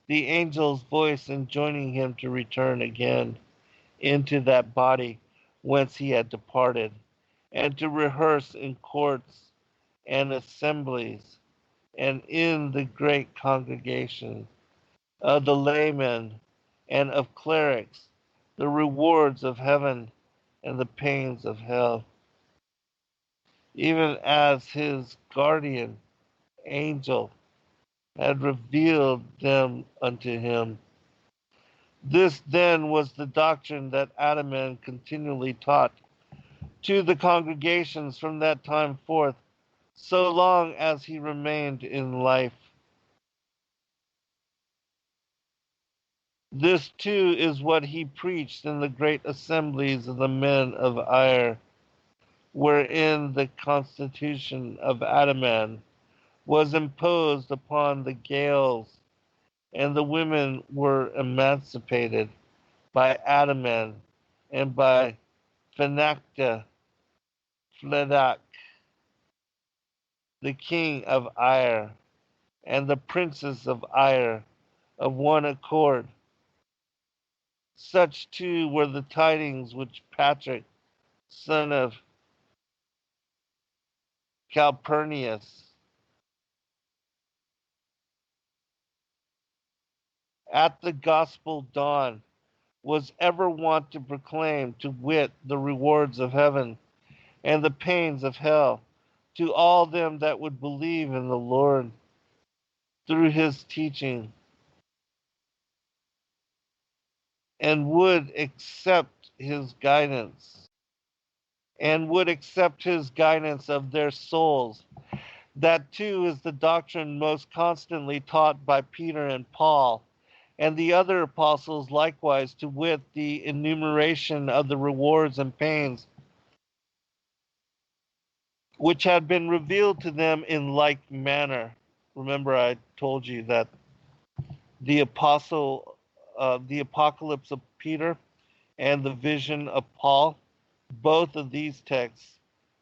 the angel's voice enjoining him to return again into that body whence he had departed, and to rehearse in courts and assemblies, and in the great congregation of the laymen and of clerics, the rewards of heaven and the pains of hell, even as his guardian angel had revealed them unto him. This then was the doctrine that Adaman continually taught to the congregations from that time forth, so long as he remained in life. This too is what he preached in the great assemblies of the men of Ire, wherein the constitution of Adaman was imposed upon the Gales, and the women were emancipated by Adaman and by Phenacta Fledak, the king of Ire, and the princes of Ire, of one accord. Such too were the tidings which Patrick, son of Calpurnius, at the gospel dawn, was ever wont to proclaim, to wit, the rewards of heaven and the pains of hell, to all them that would believe in the Lord through his teaching, and would accept his guidance, of their souls. That too is the doctrine most constantly taught by Peter and Paul, and the other apostles likewise, to wit, the enumeration of the rewards and pains which had been revealed to them in like manner. Remember, I told you that the the apocalypse of Peter and the vision of Paul, both of these texts,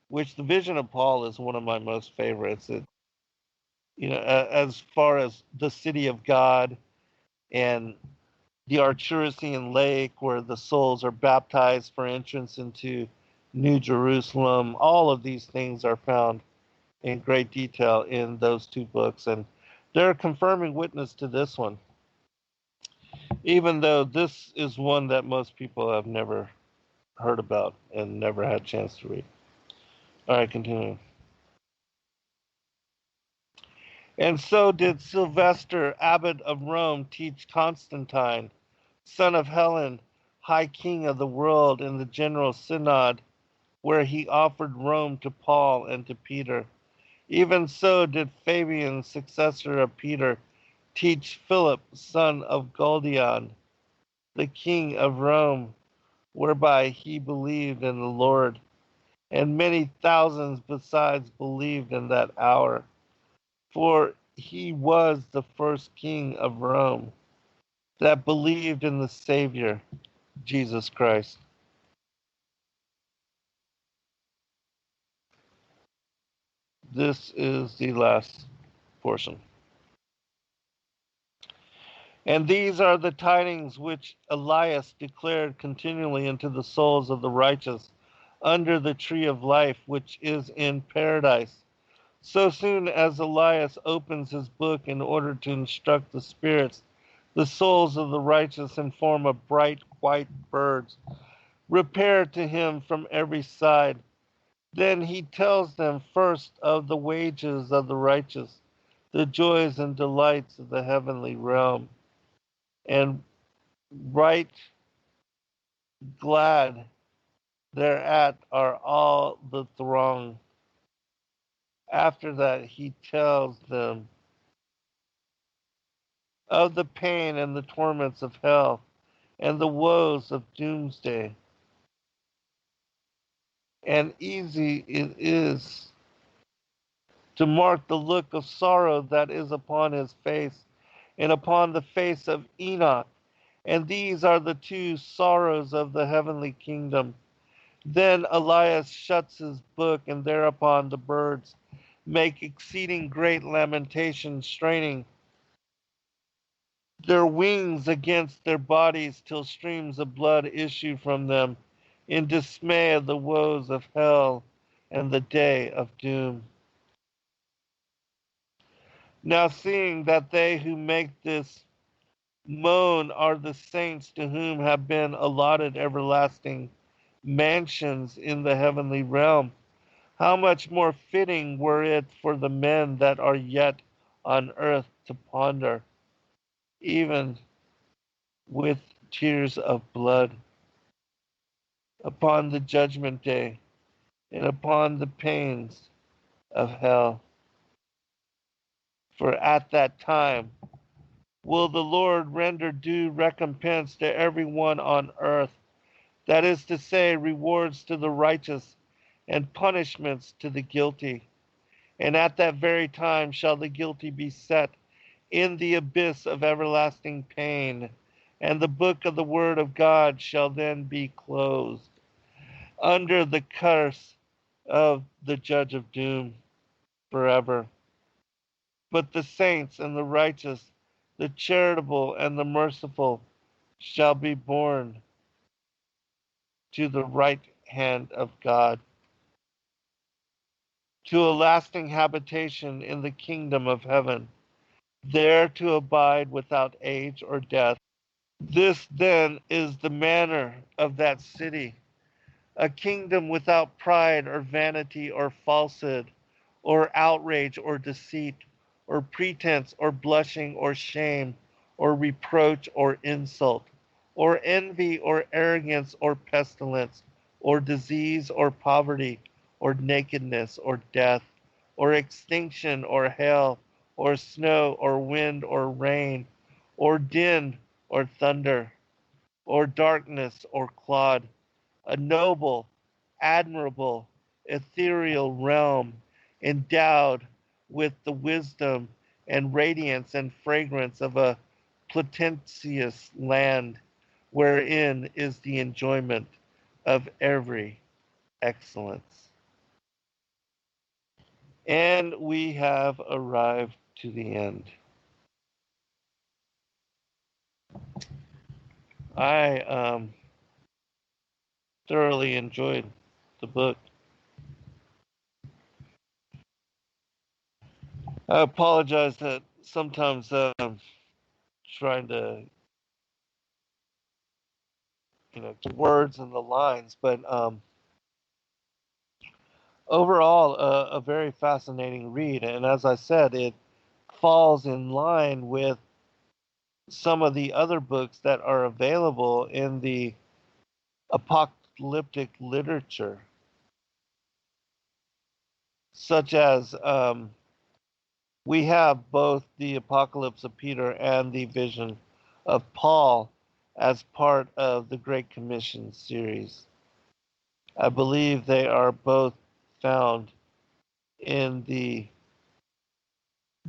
which the vision of Paul is one of my most favorites. As far as the city of God and the Arturian lake where the souls are baptized for entrance into New Jerusalem, all of these things are found in great detail in those two books, and they're a confirming witness to this one, even though this is one that most people have never heard about and never had a chance to read. All right, continuing. And so did Sylvester, abbot of Rome, teach Constantine, son of Helen, high king of the world, in the general synod, where he offered Rome to Paul and to Peter. Even so did Fabian, successor of Peter, teach Philip, son of Guldion, the king of Rome, whereby he believed in the Lord, and many thousands besides believed in that hour. For he was the first king of Rome that believed in the Savior, Jesus Christ. This is the last portion. And these are the tidings which Elias declared continually unto the souls of the righteous under the tree of life, which is in paradise. So soon as Elias opens his book in order to instruct the spirits, the souls of the righteous in form of bright white birds repair to him from every side. Then he tells them first of the wages of the righteous, the joys and delights of the heavenly realm, and right glad thereat are all the throng. After that he tells them of the pain and the torments of hell, and the woes of doomsday. And easy it is to mark the look of sorrow that is upon his face, and upon the face of Enoch. And these are the two sorrows of the heavenly kingdom. Then Elias shuts his book, and thereupon the birds make exceeding great lamentation, straining their wings against their bodies till streams of blood issue from them, in dismay of the woes of hell and the day of doom. Now, seeing that they who make this moan are the saints to whom have been allotted everlasting mansions in the heavenly realm, how much more fitting were it for the men that are yet on earth to ponder, even with tears of blood, upon the judgment day and upon the pains of hell. For at that time will the Lord render due recompense to every one on earth, that is to say, rewards to the righteous and punishments to the guilty. And at that very time shall the guilty be set in the abyss of everlasting pain, and the book of the word of God shall then be closed, under the curse of the judge of doom forever. But the saints and the righteous, the charitable and the merciful, shall be borne to the right hand of God, to a lasting habitation in the kingdom of heaven, there to abide without age or death. This then is the manner of that city, a kingdom without pride or vanity or falsehood, or outrage or deceit, or pretense or blushing or shame, or reproach or insult, or envy or arrogance or pestilence, or disease or poverty, or nakedness or death, or extinction or hail, or snow or wind or rain, or din or thunder, or darkness or cloud, a noble, admirable, ethereal realm endowed with the wisdom and radiance and fragrance of a plenteous land, wherein is the enjoyment of every excellence. And we have arrived to the end. I thoroughly enjoyed the book. I apologize that sometimes trying to, get words and the lines, but overall, a very fascinating read. And as I said, it falls in line with some of the other books that are available in the apocalyptic literature, such as we have both the Apocalypse of Peter and the Vision of Paul as part of the Great Commission series. I believe they are both found in the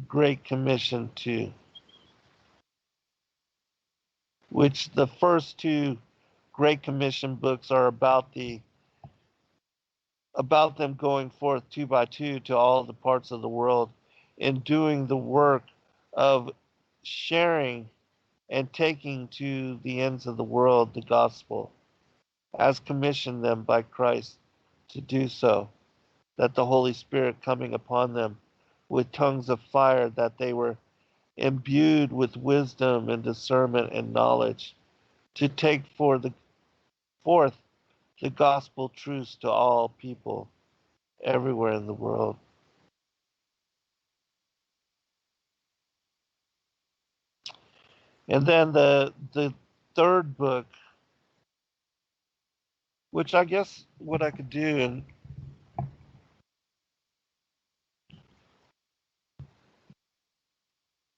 Great Commission too, which the first two Great Commission books are about them going forth two by two to all the parts of the world and doing the work of sharing and taking to the ends of the world the gospel as commissioned them by Christ to do so, that the Holy Spirit coming upon them with tongues of fire, that they were imbued with wisdom and discernment and knowledge to take forth the gospel truths to all people everywhere in the world. And then the third book, which I guess what I could do in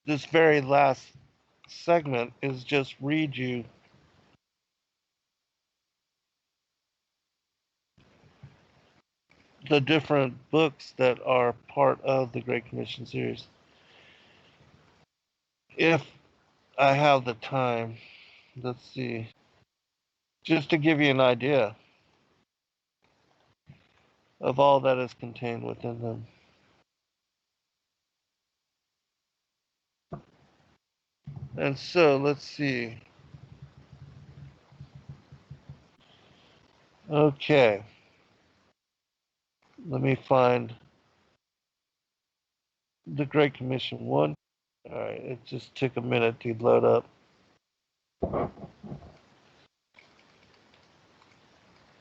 this very last segment is just read you the different books that are part of the Great Commission series. If I have the time. Let's see. Just to give you an idea of all that is contained within them. And so, let's see. Okay. Let me find the Great Commission 1. All right, it just took a minute to load up.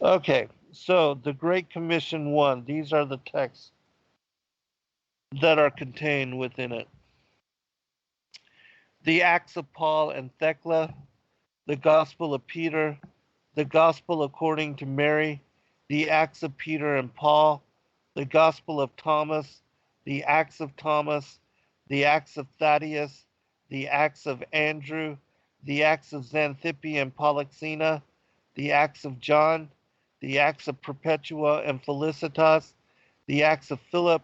Okay, so the Great Commission 1, these are the texts that are contained within it. The Acts of Paul and Thecla, the Gospel of Peter, the Gospel according to Mary, the Acts of Peter and Paul, the Gospel of Thomas, the Acts of Thomas, the Acts of Thaddeus, the Acts of Andrew, the Acts of Xanthippe and Polyxena, the Acts of John, the Acts of Perpetua and Felicitas, the Acts of Philip,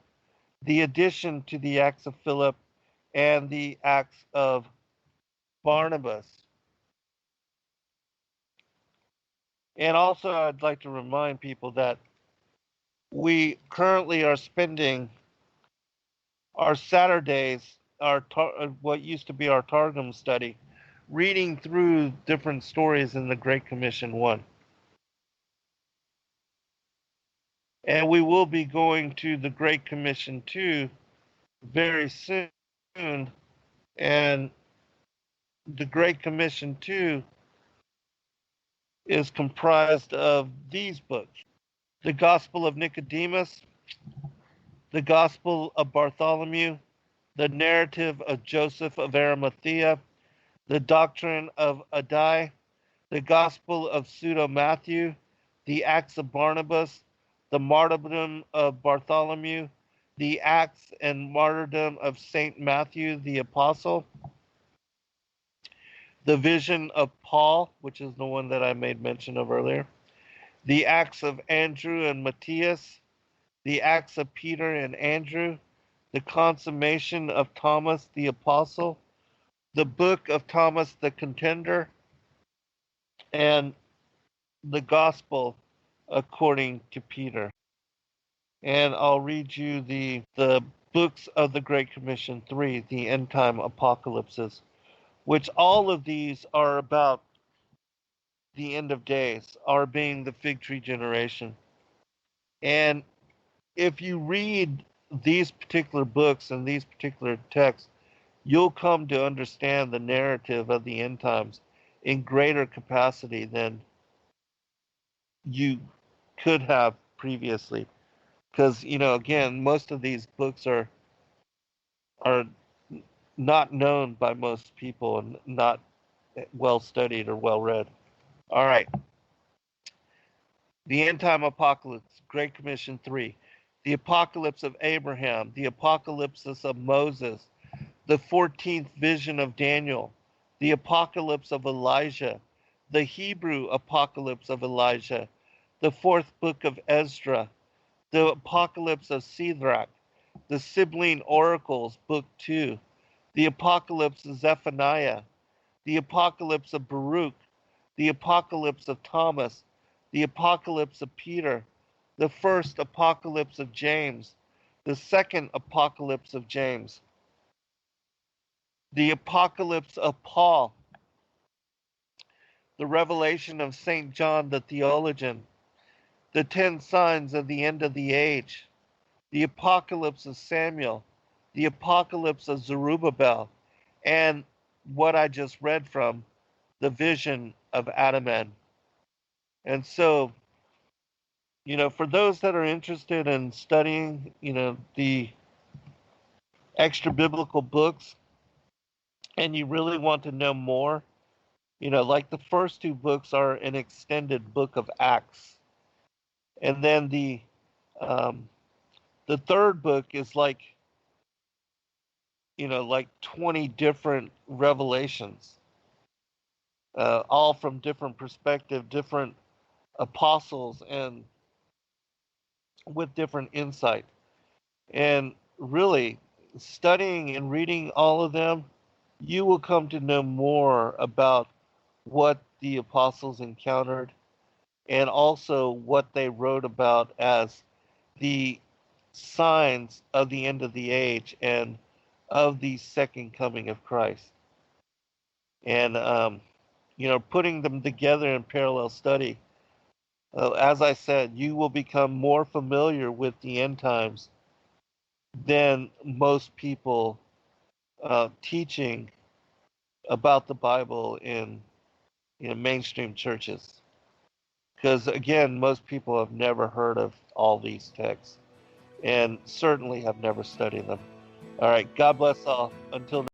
the addition to the Acts of Philip, and the Acts of Barnabas. And also, I'd like to remind people that we currently are spending our Saturdays, what used to be our Targum study, reading through different stories in the Great Commission 1. And we will be going to the Great Commission 2 very soon. And the Great Commission 2 is comprised of these books: the Gospel of Nicodemus, the Gospel of Bartholomew, the narrative of Joseph of Arimathea, the doctrine of Addai, the Gospel of Pseudo Matthew, the Acts of Barnabas, the martyrdom of Bartholomew, the Acts and martyrdom of Saint Matthew the Apostle, the Vision of Paul, which is the one that I made mention of earlier, the Acts of Andrew and Matthias, the Acts of Peter and Andrew, the consummation of Thomas the Apostle, the book of Thomas the Contender, and the Gospel according to Peter. And I'll read you the books of the Great Commission 3, the end time apocalypses, which all of these are about the end of days, are being the fig tree generation. And if you read these particular books and these particular texts, you'll come to understand the narrative of the end times in greater capacity than you could have previously. Because, again, most of these books are not known by most people and not well studied or well read. All right. The End Time Apocalypse, Great Commission 3. The Apocalypse of Abraham, the Apocalypse of Moses, the 14th Vision of Daniel, the Apocalypse of Elijah, the Hebrew Apocalypse of Elijah, the 4th Book of Ezra, the Apocalypse of Sirach, the Sibling Oracles, Book 2, the Apocalypse of Zephaniah, the Apocalypse of Baruch, the Apocalypse of Thomas, the Apocalypse of Peter, the first Apocalypse of James, the second Apocalypse of James, the Apocalypse of Paul, the Revelation of St. John the Theologian, the 10 signs of the end of the age, the Apocalypse of Samuel, the Apocalypse of Zerubbabel, and what I just read from, the Vision of Adaman. And so, for those that are interested in studying, the extra biblical books, and you really want to know more, like the first two books are an extended book of Acts. And then the third book is like 20 different revelations, all from different perspective, different apostles, and with different insight. And really, studying and reading all of them you will come to know more about what the apostles encountered and also what they wrote about as the signs of the end of the age and of the second coming of Christ. And, putting them together in parallel study, as I said, you will become more familiar with the end times than most people teaching about the Bible in mainstream churches. Because again, most people have never heard of all these texts and certainly have never studied them. All right, God bless all. Until